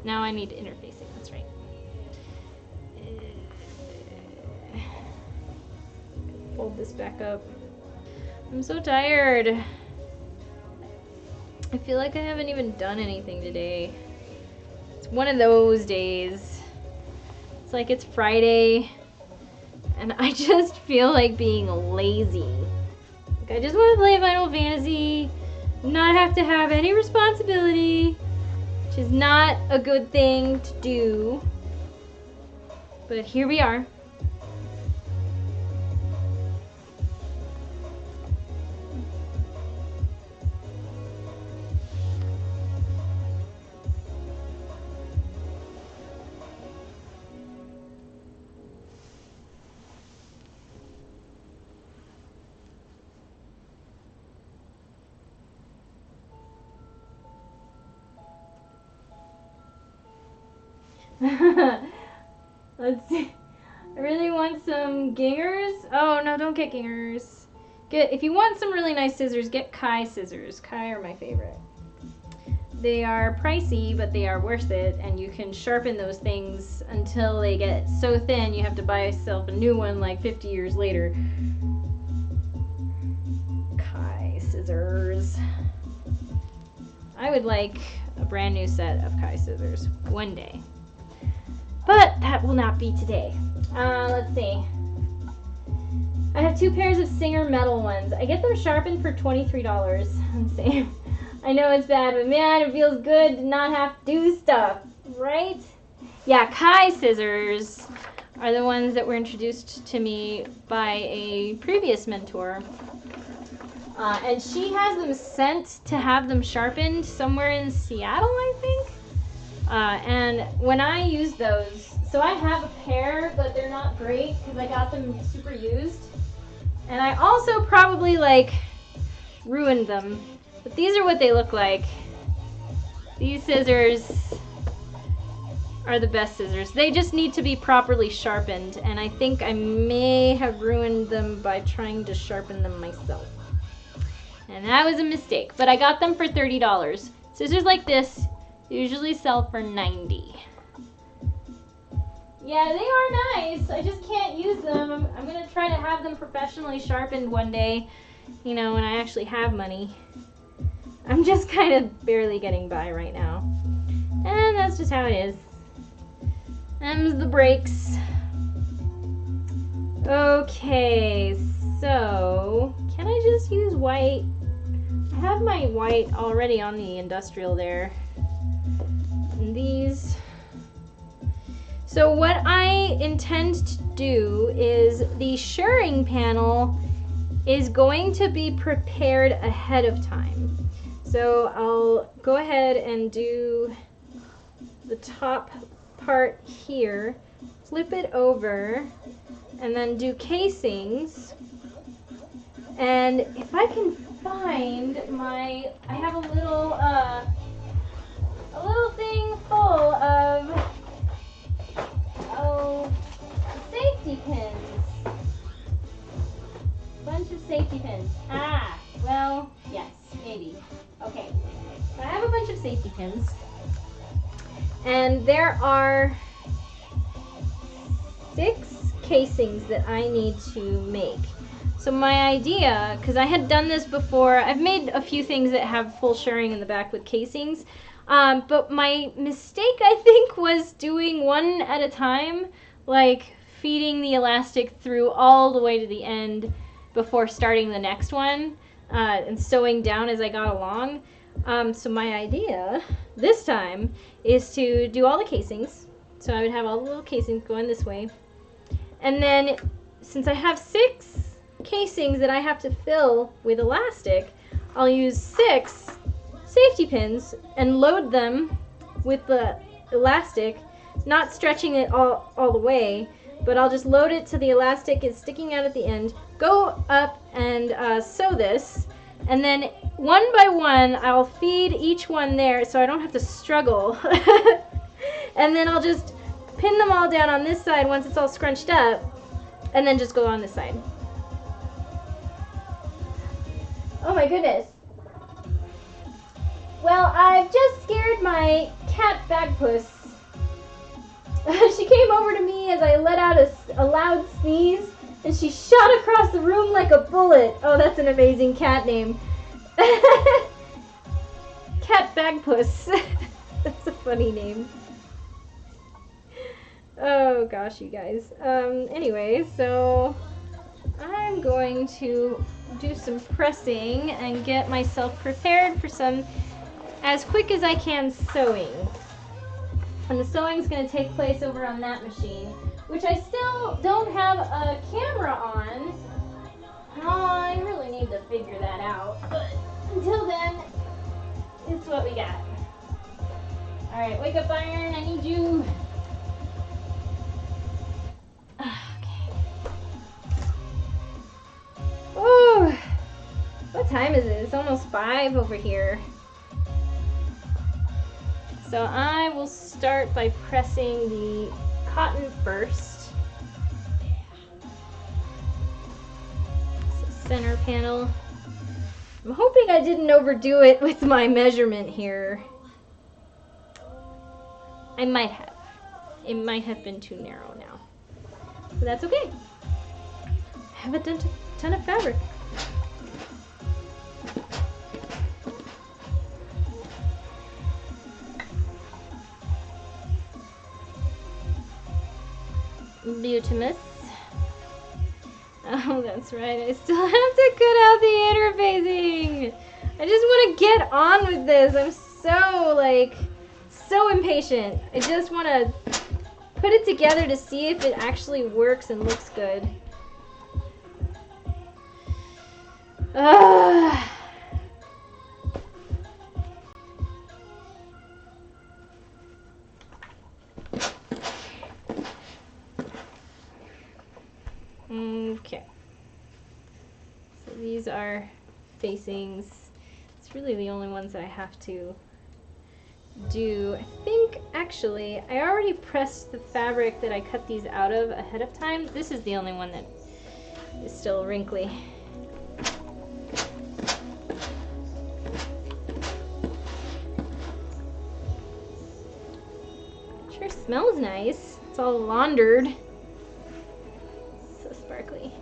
A: Now I need interfacing, that's right. Fold this back up. I'm so tired. I feel like I haven't even done anything today. It's one of those days. It's like it's Friday, and I just feel like being lazy. Like I just want to play Final Fantasy, not have to have any responsibility, which is not a good thing to do. But here we are. Let's see. I really want want some gingers? Oh no, don't get gingers. If you want some really nice scissors, get Kai scissors. Kai are my favorite. They are pricey, but they are worth it, and you can sharpen those things until they get so thin you have to buy yourself a new one like 50 years later. Kai scissors. I would like a brand new set of Kai scissors one day. But that will not be today. Let's see. I have 2 pairs of Singer metal ones. I get them sharpened for $23 on Sam. I know it's bad, but man, it feels good to not have to do stuff, right? Yeah, Kai scissors are the ones that were introduced to me by a previous mentor. And she has them sent to have them sharpened somewhere in Seattle, I think. And when I use those, so I have a pair, but they're not great because I got them super used. And I also probably like ruined them. But these are what they look like. These scissors are the best scissors. They just need to be properly sharpened, and I think I may have ruined them by trying to sharpen them myself. And that was a mistake, but I got them for $30. Scissors like this usually sell for $90. Yeah, they are nice. I just can't use them. I'm gonna try to have them professionally sharpened one day, you know, when I actually have money. I'm just kind of barely getting by right now. And that's just how it is. Them's the breaks. Okay, so can I just use white? I have my white already on the industrial there. And these. So what I intend to do is the shirring panel is going to be prepared ahead of time. So I'll go ahead and do the top part here, flip it over, and then do casings. And if I can find I have a little thing full of safety pins. Bunch of safety pins. Ah, well, yes, maybe. Okay, so I have a bunch of safety pins, and there are 6 casings that I need to make. So my idea, because I had done this before, I've made a few things that have full shirring in the back with casings, but my mistake, I think, was doing one at a time, like feeding the elastic through all the way to the end before starting the next one. And sewing down as I got along. So my idea this time is to do all the casings. So I would have all the little casings going this way. And then since I have 6 casings that I have to fill with elastic, I'll use 6 safety pins and load them with the elastic, not stretching it all the way, but I'll just load it to the elastic is sticking out at the end, go up and sew this, and then one by one I'll feed each one there so I don't have to struggle. And then I'll just pin them all down on this side once it's all scrunched up, and then just go on this side. Oh my goodness. Well, I've just scared my cat Bagpuss. She came over to me as I let out a loud sneeze, and she shot across the room like a bullet. Oh, that's an amazing cat name. Cat Bagpuss. That's a funny name. Oh gosh, you guys. Anyway, so I'm going to do some pressing and get myself prepared for some, as quick as I can, sewing. And the sewing's going to take place over on that machine, which I still don't have a camera on. Oh, I really need to figure that out. But until then, it's what we got. Alright, wake up, Iron. I need you. Okay. Oh, what time is it? It's almost 5 over here. So I will start by pressing the cotton first. center panel. I'm hoping I didn't overdo it with my measurement here. I might have. It might have been too narrow now. But that's okay. I have a ton of fabric. Beautimous. Oh, that's right. I still have to cut out the interfacing. I just want to get on with this. I'm so impatient. I just want to put it together to see if it actually works and looks good. Ugh. Okay. So these are facings. It's really the only ones I have to do. I think actually I already pressed the fabric that I cut these out of ahead of time. This is the only one that is still wrinkly. Sure smells nice. It's all laundered. So sparkly.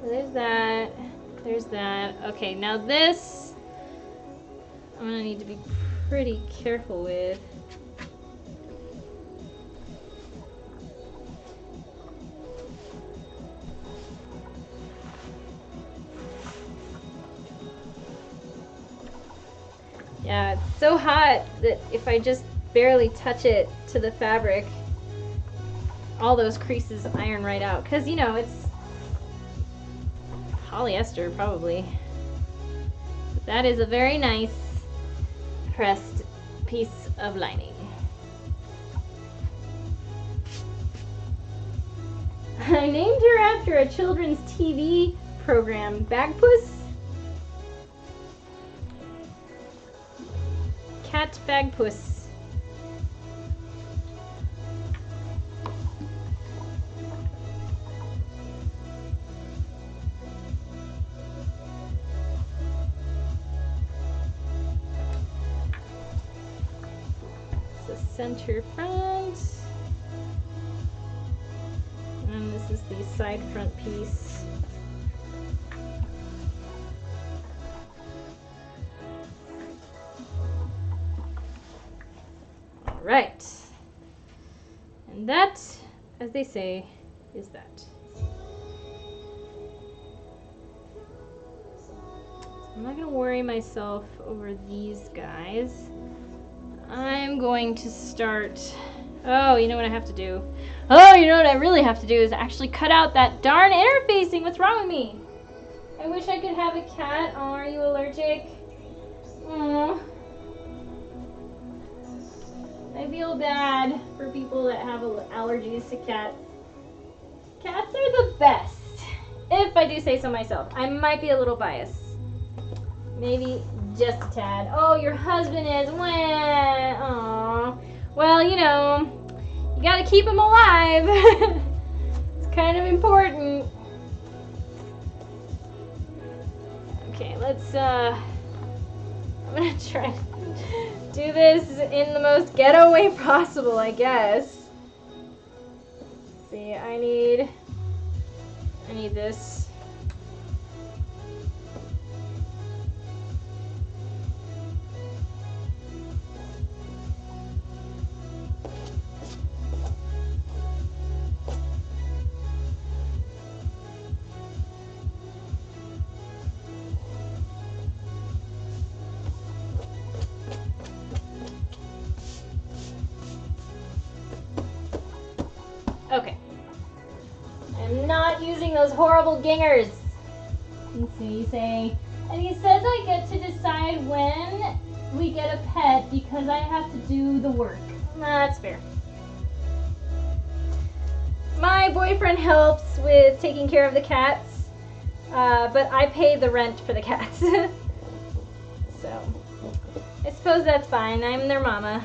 A: So there's that. There's that. Okay, now this I'm gonna need to be pretty careful with. Yeah, it's so hot that if I just barely touch it to the fabric, all those creases iron right out. Because, you know, it's polyester probably. But that is a very nice pressed piece of lining. I named her after a children's TV program, Bagpuss. Cat Bagpuss. The center front. And this is the side front piece. Right. And that, as they say, is that. I'm not going to worry myself over these guys. I'm going to start... Oh, you know what I have to do? Oh, you know what I really have to do is actually cut out that darn interfacing. What's wrong with me? I wish I could have a cat. Oh, are you allergic? Aww. I feel bad for people that have allergies to cats. Cats are the best, if I do say so myself. I might be a little biased. Maybe just a tad. Oh, your husband is. Wah. Aww. Well, you know, you gotta keep him alive. It's kind of important. Okay, let's, I'm gonna try to do this in the most ghetto way possible, I guess. Let's see, I need this. Okay. I'm not using those horrible gingers. Let's see, say. And he says I get to decide when we get a pet because I have to do the work. Nah, that's fair. My boyfriend helps with taking care of the cats, but I pay the rent for the cats. So, I suppose that's fine. I'm their mama.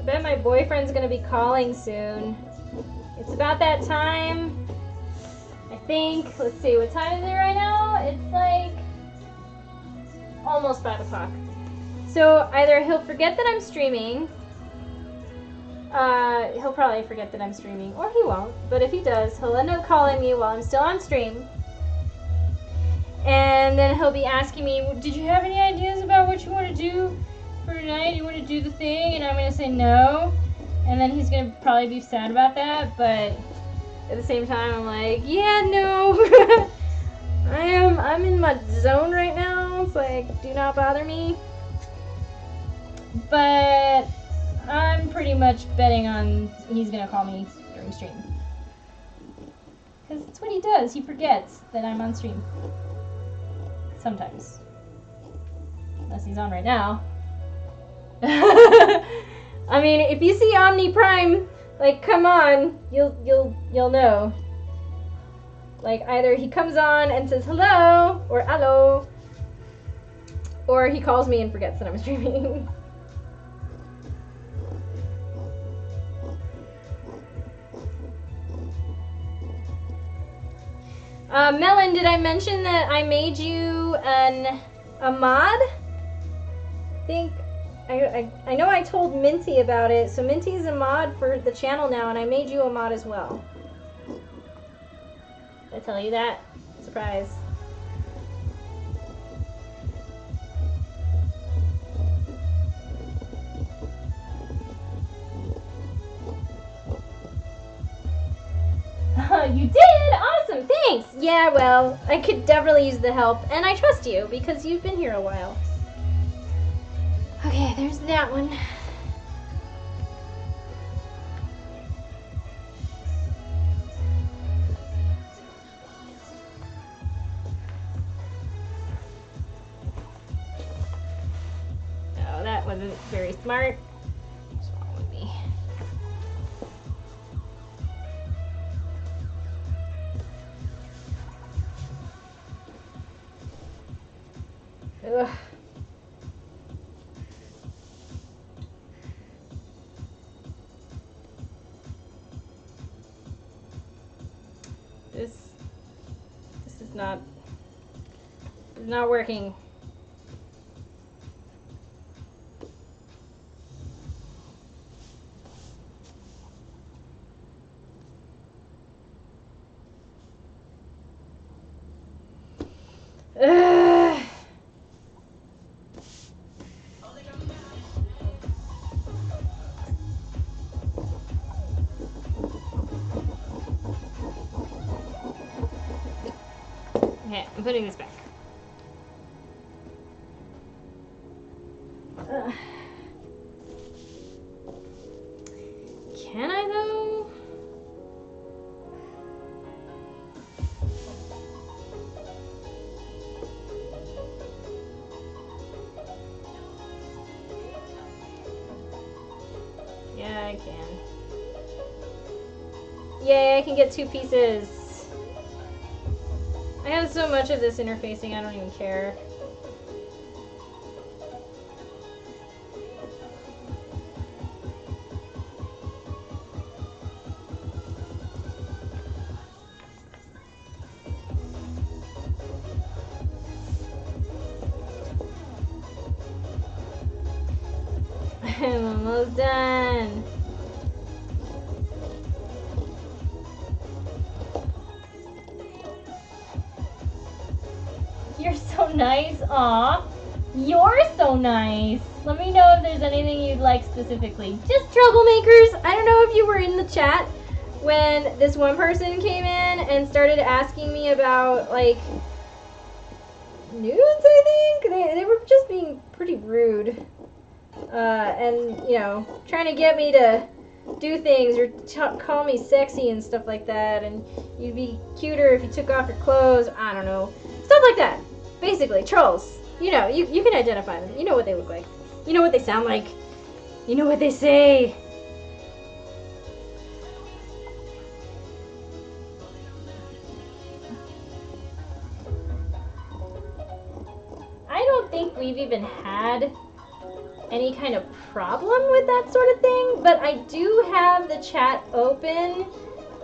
A: bet my boyfriend's gonna be calling soon. It's about that time. I think, let's see, what time is it right now? It's like almost 5 o'clock. So either he'll forget that I'm streaming, he'll probably forget that I'm streaming, or he won't, but if he does, he'll end up calling me while I'm still on stream. And then he'll be asking me, did you have any ideas about what you want to do for tonight? You want to do the thing? And I'm going to say no. And then he's going to probably be sad about that, but at the same time, I'm like, yeah, no. I'm in my zone right now. It's like, do not bother me. But I'm pretty much betting on he's going to call me during stream. Because it's what he does. He forgets that I'm on stream. Sometimes. Unless he's on right now. I mean, if you see Omni Prime, like, come on, you'll know. Like, either he comes on and says hello, or hello, or he calls me and forgets that I'm streaming. Melon, did I mention that I made you a mod? I know I told Minty about it, so Minty's a mod for the channel now, and I made you a mod as well. Did I tell you that? Surprise. You did? Awesome, thanks! Yeah, well, I could definitely use the help, and I trust you, because you've been here a while. Okay, there's that one. Oh, that wasn't very smart. What's wrong with me? Ugh. This is not working. Ugh. Okay, I'm putting this back. Can I though? Yeah, I can. Yay, I can get 2 pieces. I have so much of this interfacing, I don't even care. I'm almost done. You're so nice. Aw. You're so nice. Let me know if there's anything you'd like specifically. Just troublemakers. I don't know if you were in the chat when this one person came in and started asking me about, like, nudes, I think? They were just being pretty rude. And, you know, trying to get me to do things or call me sexy and stuff like that. And you'd be cuter if you took off your clothes. I don't know. Stuff like that. Basically, trolls. You know, you can identify them. You know what they look like. You know what they sound like. You know what they say. I don't think we've even had any kind of problem with that sort of thing, but I do have the chat open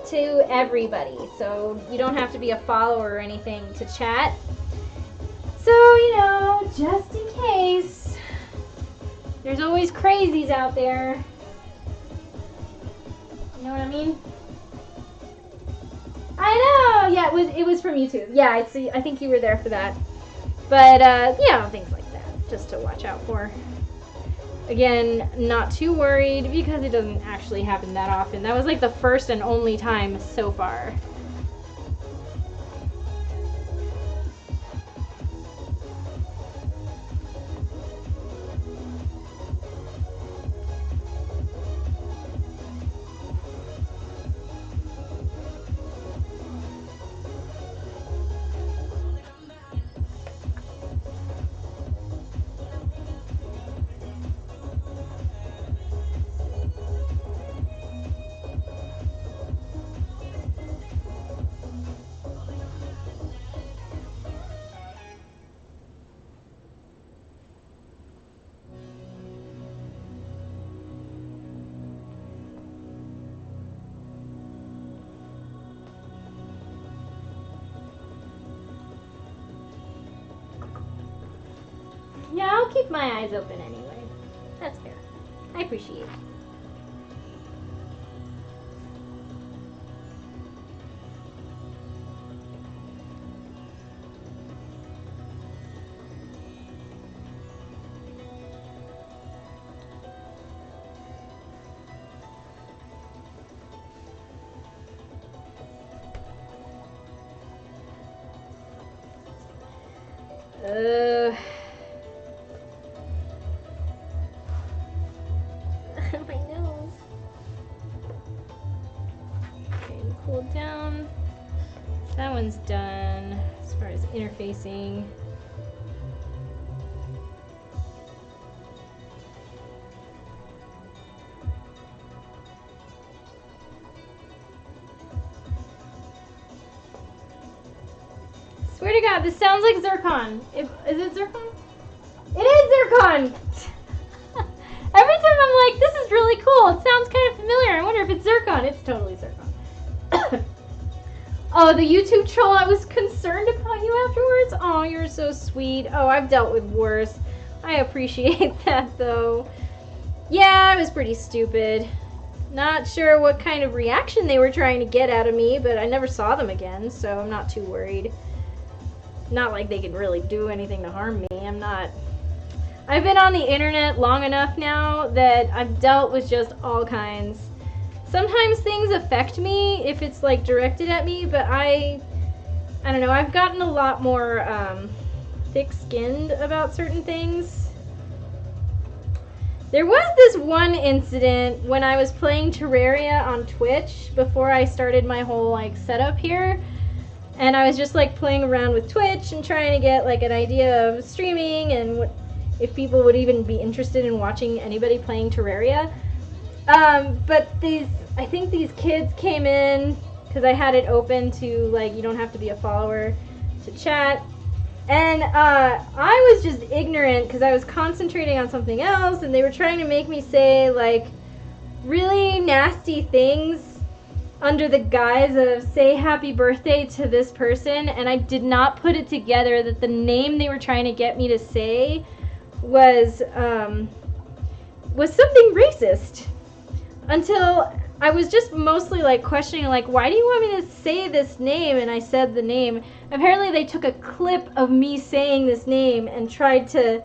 A: to everybody, so you don't have to be a follower or anything to chat. So, you know, just in case. There's always crazies out there. You know what I mean? I know! Yeah, it was from YouTube. Yeah, I think you were there for that. But, yeah, things like that, just to watch out for. Again, not too worried because it doesn't actually happen that often. That was like the first and only time so far. Yeah, I'll keep my eyes open anyway. That's fair. I appreciate it. My nose. Okay, cool down. That one's done as far as interfacing. Swear to God, this sounds like zircon. Is it zircon? It is zircon! Every time I'm like, this is really cool. It sounds kind of familiar. I wonder if it's zircon. It's totally zircon. Oh, the YouTube troll, I was concerned about you afterwards. Oh, you're so sweet. Oh, I've dealt with worse. I appreciate that, though. Yeah, it was pretty stupid. Not sure what kind of reaction they were trying to get out of me, but I never saw them again, so I'm not too worried. Not like they could really do anything to harm me. I've been on the internet long enough now that I've dealt with just all kinds. Sometimes things affect me if it's like directed at me, but I don't know, I've gotten a lot more thick-skinned about certain things. There was this one incident when I was playing Terraria on Twitch before I started my whole like setup here. And I was just like playing around with Twitch and trying to get like an idea of streaming and if people would even be interested in watching anybody playing Terraria. But I think these kids came in because I had it open to like, you don't have to be a follower to chat. And I was just ignorant because I was concentrating on something else and they were trying to make me say like really nasty things under the guise of say happy birthday to this person, and I did not put it together that the name they were trying to get me to say was something racist until I was just mostly like questioning like, why do you want me to say this name? And I said the name. Apparently they took a clip of me saying this name and tried to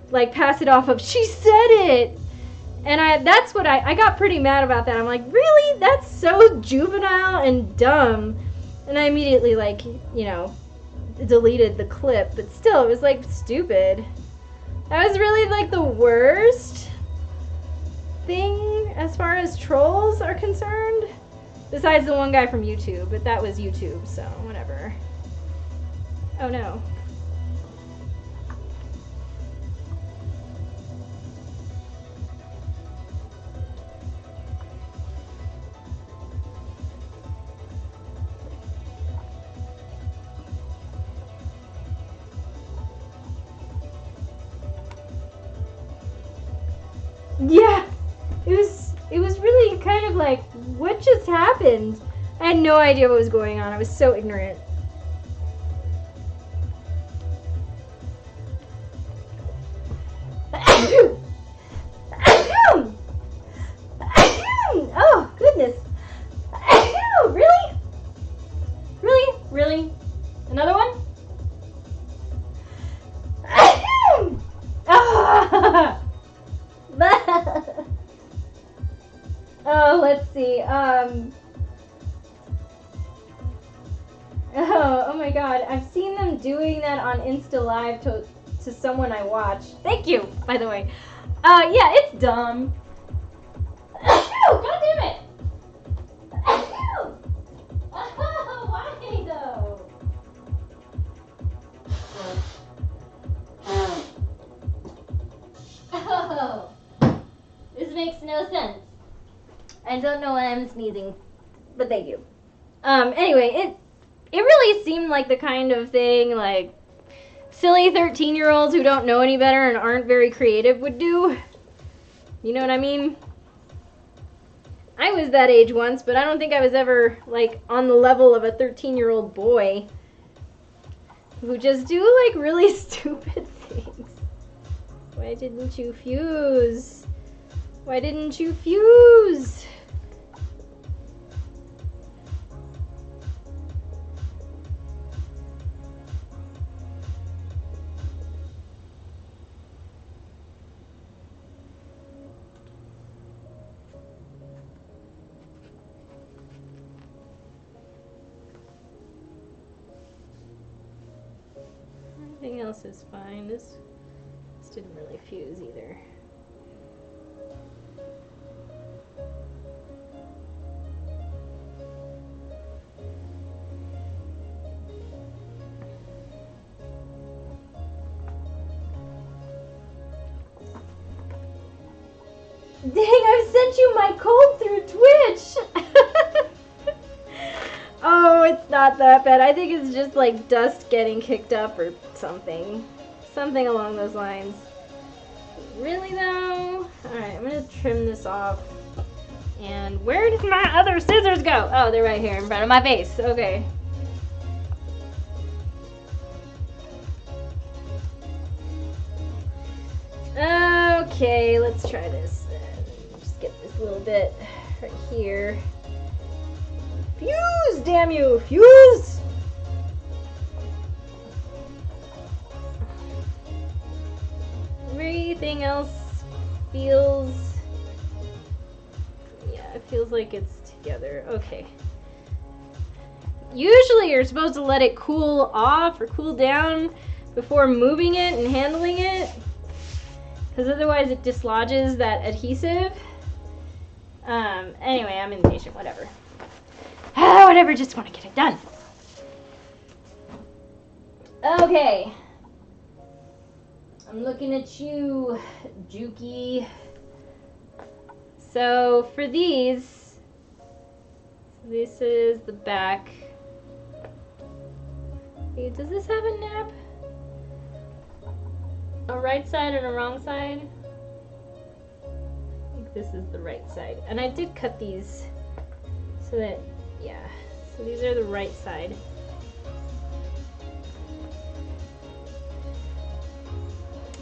A: like pass it off of she said it. And that's what I got pretty mad about that. I'm like, really? That's so juvenile and dumb. And I immediately like, you know, deleted the clip, but still it was like stupid. That was really like the worst thing as far as trolls are concerned. Besides the one guy from YouTube, but that was YouTube, so whatever. Oh no. like, what just happened? I had no idea what was going on. I was so ignorant. Oh, goodness. Really? Really? Really? Another one? Oh, let's see. Oh my god. I've seen them doing that on Insta Live to someone I watch. Thank you, by the way. Yeah, it's dumb. God damn it! Why though? Oh, this makes no sense. I don't know why I'm sneezing, but thank you. Anyway, it really seemed like the kind of thing like silly 13-year-olds who don't know any better and aren't very creative would do. You know what I mean? I was that age once, but I don't think I was ever like on the level of a 13-year-old boy who just do like really stupid things. Why didn't you fuse? Why didn't you fuse? Everything else is fine. This didn't really fuse either. Dang, I've sent you my code through Twitch! Oh, it's not that bad. I think it's just like dust getting kicked up or something. Something along those lines. Really though? Alright, I'm gonna trim this off. And where did my other scissors go? Oh, they're right here in front of my face. Okay. Okay, let's try this. Just get this little bit right here. Fuse, damn you! Fuse! Everything else feels... Yeah, it feels like it's together. Okay. Usually you're supposed to let it cool off or cool down before moving it and handling it, because otherwise it dislodges that adhesive. Anyway, I'm impatient, whatever. Whatever, just want to get it done. Okay. I'm looking at you, Juki. So for these, this is the back. Hey, does this have a nap? A right side and a wrong side? I think this is the right side. And I did cut these so that, yeah. So these are the right side.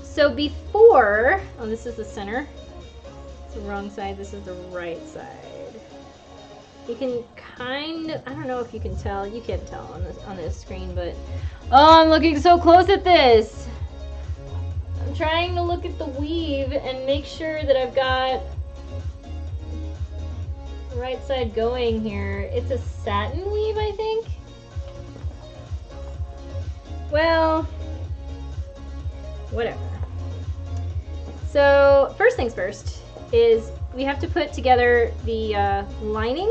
A: So before, oh, this is the center. It's the wrong side. This is the right side. You can kind of, I don't know if you can tell. You can't tell on this screen, but oh, I'm looking so close at this. I'm trying to look at the weave and make sure that I've got the right side going here. It's a satin weave, I think. Well, whatever. So first things first is we have to put together the lining.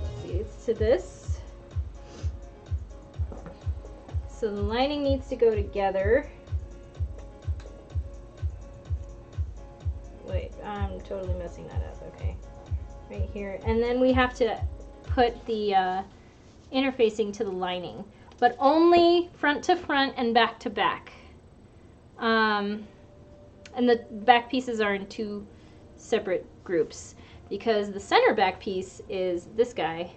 A: Let's see, it's to this. So the lining needs to go together. Wait, I'm totally messing that up. Okay, right here. And then we have to put the interfacing to the lining, but only front to front and back to back. And the back pieces are in two separate groups because the center back piece is this guy.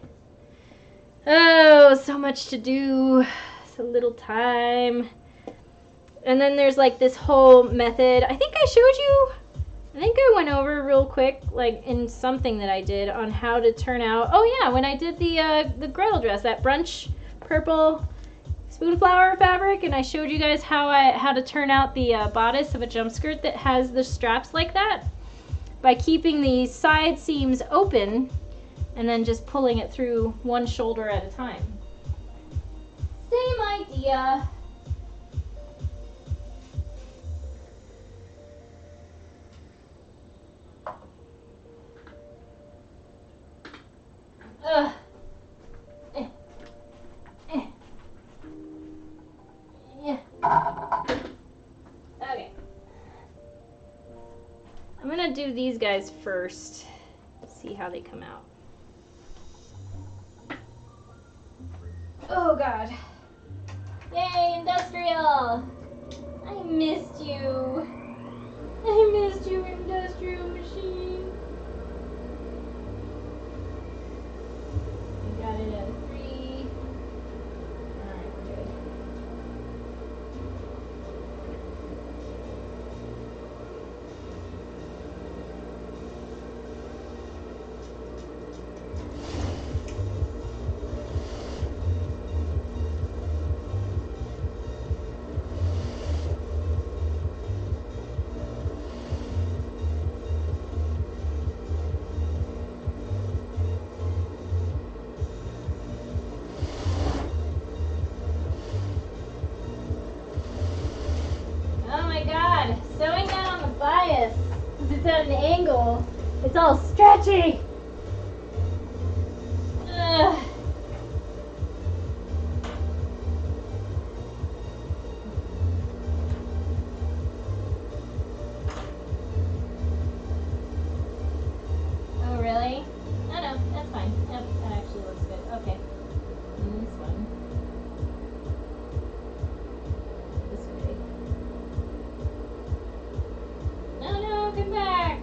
A: Oh, so much to do, so little time. And then there's like this whole method. I think I went over real quick, like in something that I did on how to turn out. Oh yeah, when I did the Gretel dress, that brunch purple spoonflower fabric, and I showed you guys how to turn out the bodice of a jump skirt that has the straps like that by keeping the side seams open and then just pulling it through one shoulder at a time. Same idea. Ugh. Yeah. Okay. I'm gonna do these guys first. See how they come out. Oh god. Yay, industrial! I missed you. I missed you, industrial machine. We got it at 3. Alright, we're good. Sewing that on the bias, because it's at an angle, it's all stretchy. Ugh. Oh really? Oh no, that's fine. Yep, that actually looks good. Okay. And this one. This way. No, come back!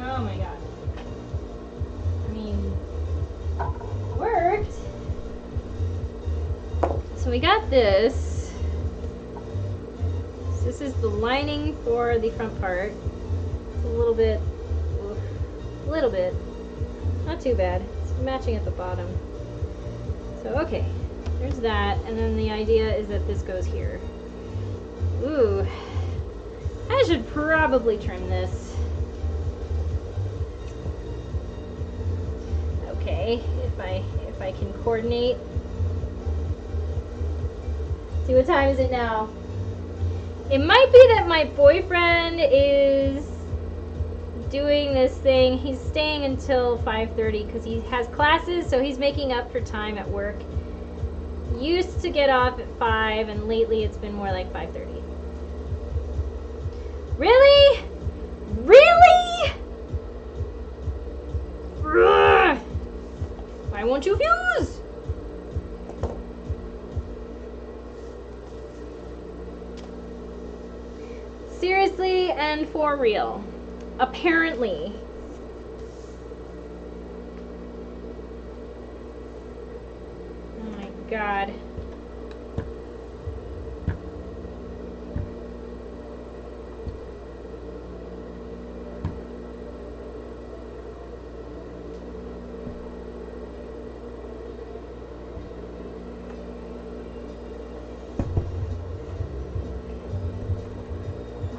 A: Oh my god. I mean, worked. So we got this. So this is the lining for the front part. It's a little bit, not too bad. It's matching at the bottom. So okay, there's that, and then the idea is that this goes here. Ooh, I should probably trim this. Okay, if I can coordinate. See, what time is it now? It might be that my boyfriend is doing this thing. He's staying until 5:30 because he has classes, so he's making up for time at work. He used to get off at 5, and lately it's been more like 5:30. Really? Really? Ugh. Why won't you fuse? Seriously and for real. Apparently. Oh my god.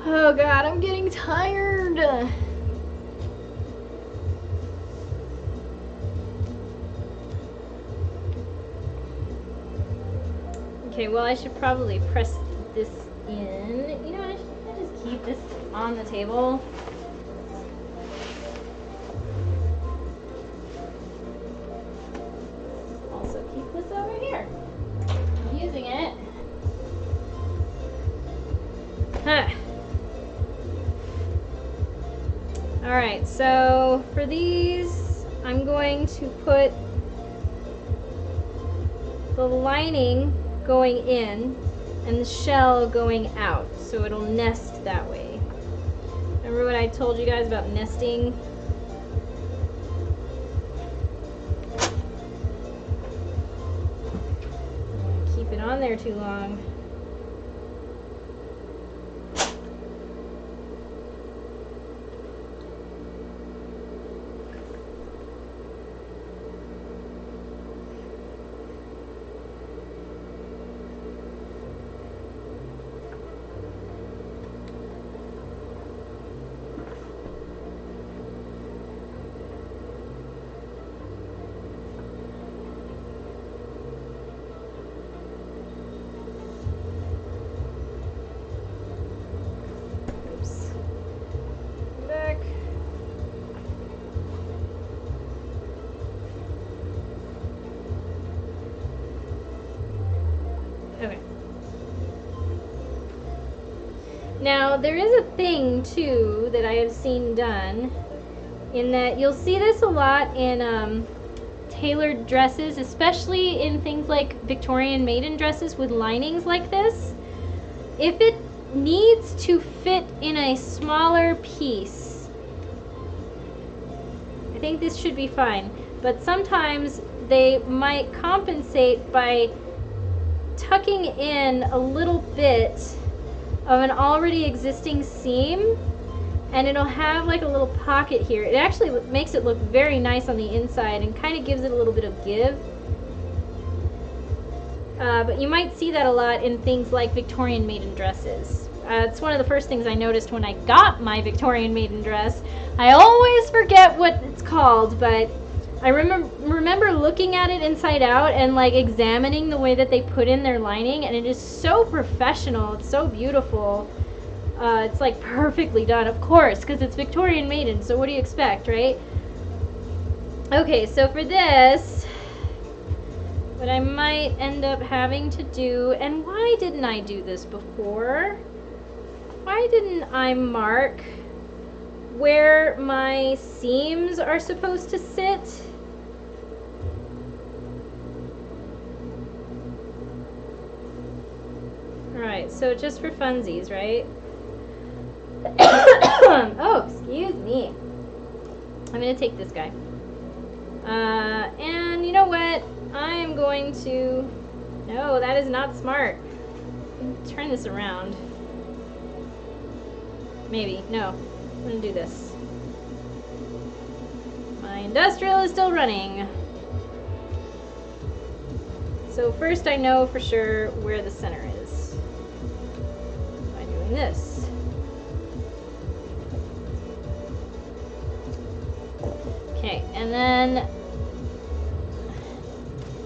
A: Oh god, I'm getting tired. Okay, well I should probably press this in. You know, I should just keep this on the table. Also keep this over here. I'm using it. Huh. Alright, so for these, I'm going to put the lining going in and the shell going out, so it'll nest that way. Remember what I told you guys about nesting? Keep it on there too long. Okay. Now, there is a thing, too, that I have seen done, in that you'll see this a lot in tailored dresses, especially in things like Victorian maiden dresses with linings like this. If it needs to fit in a smaller piece, I think this should be fine. But sometimes they might compensate by tucking in a little bit of an already existing seam, and it'll have like a little pocket here. It actually makes it look very nice on the inside and kind of gives it a little bit of give. But you might see that a lot in things like Victorian maiden dresses. It's one of the first things I noticed when I got my Victorian maiden dress. I always forget what it's called, but I remember looking at it inside out and like examining the way that they put in their lining, and it is so professional. It's so beautiful. It's like perfectly done, of course, because it's Victorian maiden, so what do you expect, right? Okay, so for this, what I might end up having to do, and why didn't I do this before? Why didn't I mark where my seams are supposed to sit? Alright, so just for funsies, right? Oh, excuse me. I'm going to take this guy. And you know what? I am going to... No, that is not smart. Turn this around. Maybe. No. I'm going to do this. My industrial is still running. So first I know for sure where the center is by doing this. Okay, and then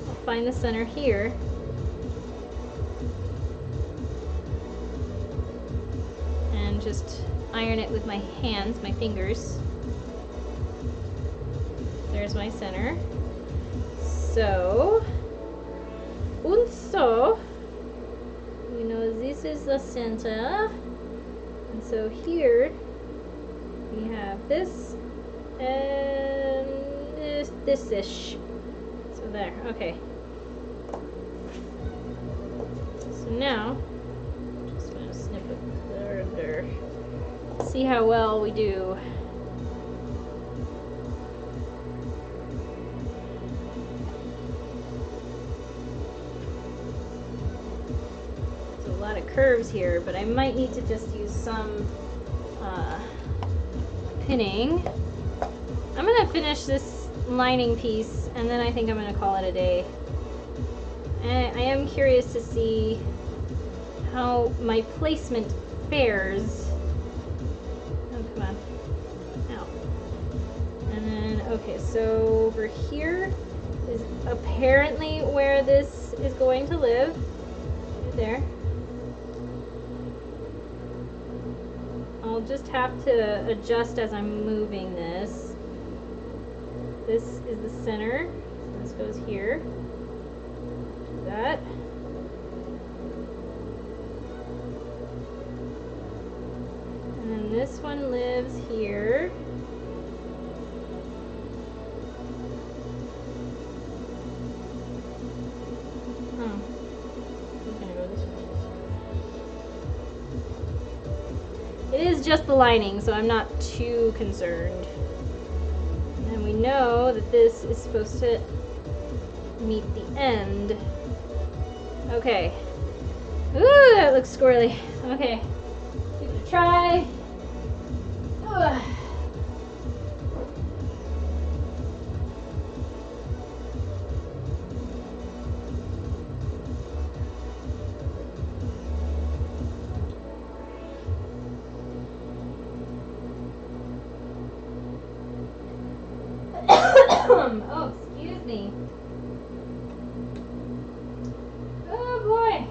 A: I'll find the center here. And just iron it with my hands, my fingers. There's my center. So, you know, this is the center. And so here we have this and this-ish. So there, okay. So now, just gonna snip it there and there. See how well we do. There's a lot of curves here, but I might need to just use some pinning. I'm gonna finish this lining piece, and then I think I'm gonna call it a day. And I am curious to see how my placement fares Okay, so over here is apparently where this is going to live. Right there. I'll just have to adjust as I'm moving this. This is the center. So this goes here. Do that. And then this one lives here. Oh. He's gonna go this way. It is just the lining, so I'm not too concerned. And we know that this is supposed to meet the end. Okay. Ooh, that looks squirrely. Okay. Give it a try. Ugh. Oh, excuse me. Oh boy.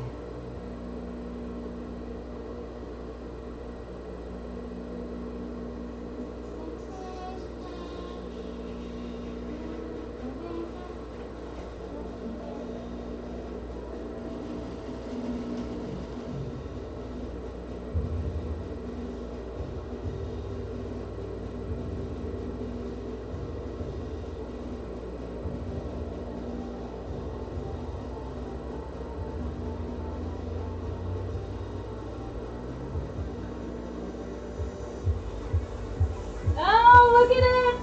A: Oh, look at it!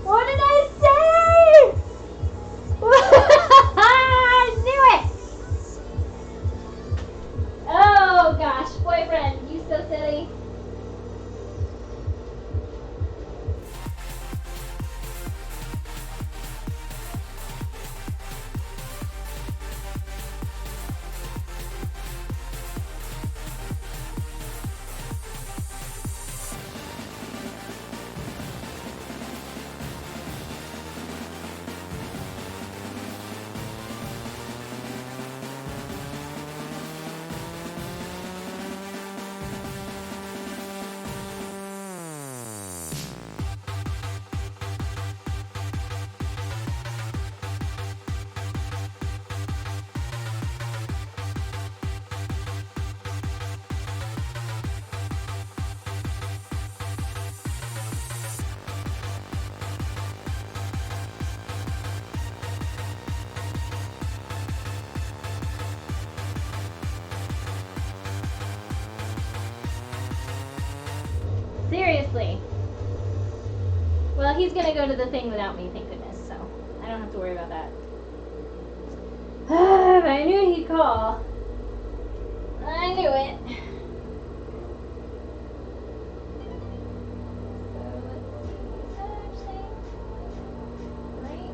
A: What did I say? I knew it! Oh gosh, boyfriend, you so silly. Seriously. Well, he's gonna go to the thing without me, thank goodness, so I don't have to worry about that. But I knew he'd call. I knew it. So let's see. Right?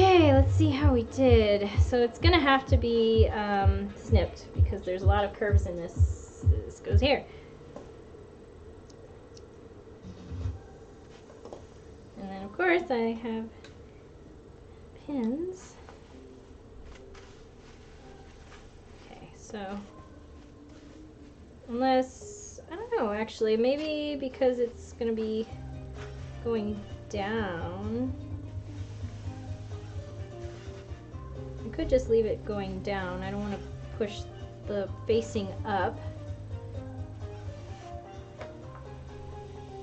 A: Okay, let's see how we did. So it's gonna have to be snipped because there's a lot of curves in this. This goes here. And then of course I have pins. Okay, so unless, I don't know actually, maybe because it's gonna be going down. I could just leave it going down. I don't want to push the facing up.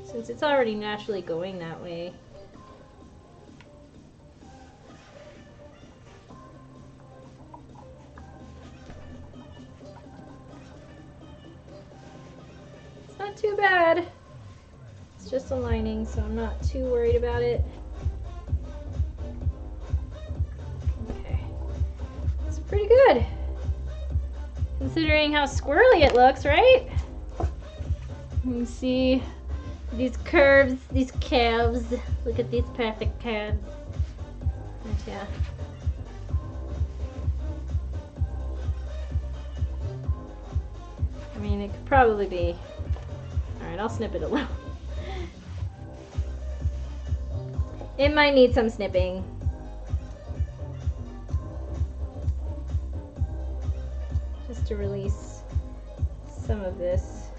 A: Since it's already naturally going that way. It's not too bad. It's just a lining, so I'm not too worried about it. Pretty good, considering how squirrely it looks, right? You can see these curves, these calves. Look at these perfect calves. And yeah. I mean, it could probably be. Alright, I'll snip it a little. It might need some snipping. To release some of this.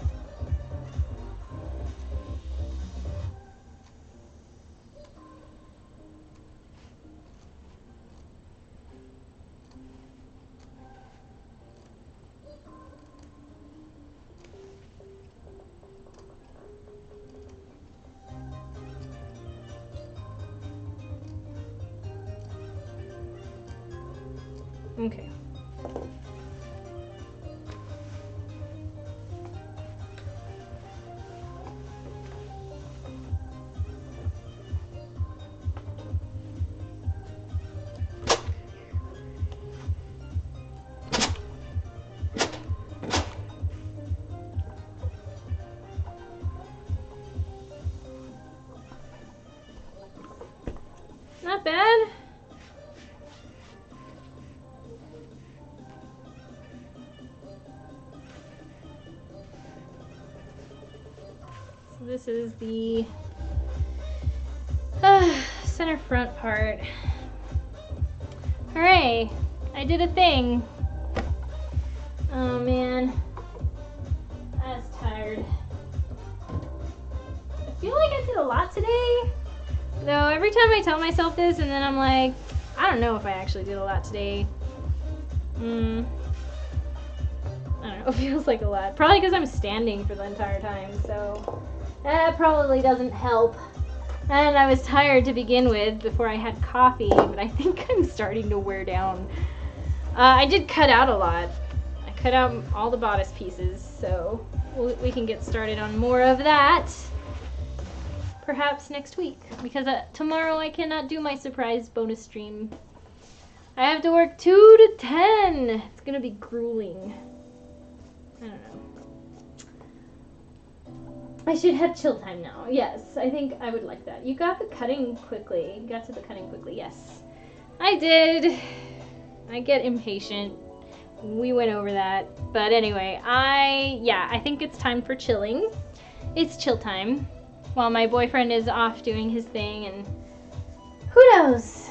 A: Okay. Not bad. So this is the center front part. Hooray! I did a thing. Oh man, I was tired. I feel like I did a lot today. Though every time I tell myself this and then I'm like, I don't know if I actually did a lot today. I don't know, it feels like a lot. Probably because I'm standing for the entire time, so that probably doesn't help. And I was tired to begin with before I had coffee, but I think I'm starting to wear down. I did cut out a lot. I cut out all the bodice pieces, so we can get started on more of that. Perhaps next week, because tomorrow I cannot do my surprise bonus stream. I have to work 2 to 10. It's gonna be grueling. I don't know. I should have chill time now. Yes, I think I would like that. You got the cutting quickly. You got to the cutting quickly. Yes, I did. I get impatient. We went over that. But anyway, I think it's time for chilling. It's chill time. While my boyfriend is off doing his thing, and who knows?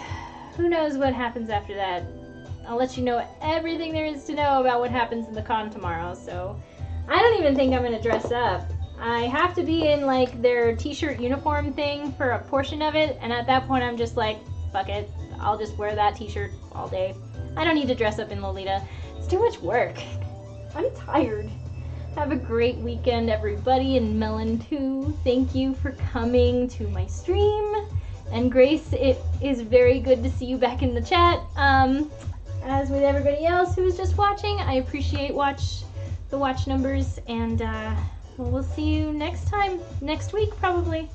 A: Who knows what happens after that? I'll let you know everything there is to know about what happens in the con tomorrow, so I don't even think I'm gonna dress up. I have to be in like their t-shirt uniform thing for a portion of it, and at that point I'm just like, fuck it, I'll just wear that t-shirt all day. I don't need to dress up in Lolita. It's too much work. I'm tired. Have a great weekend, everybody, and Melon too. Thank you for coming to my stream. And Grace, it is very good to see you back in the chat. As with everybody else who's just watching, I appreciate the watch numbers, and we'll see you next time, next week probably.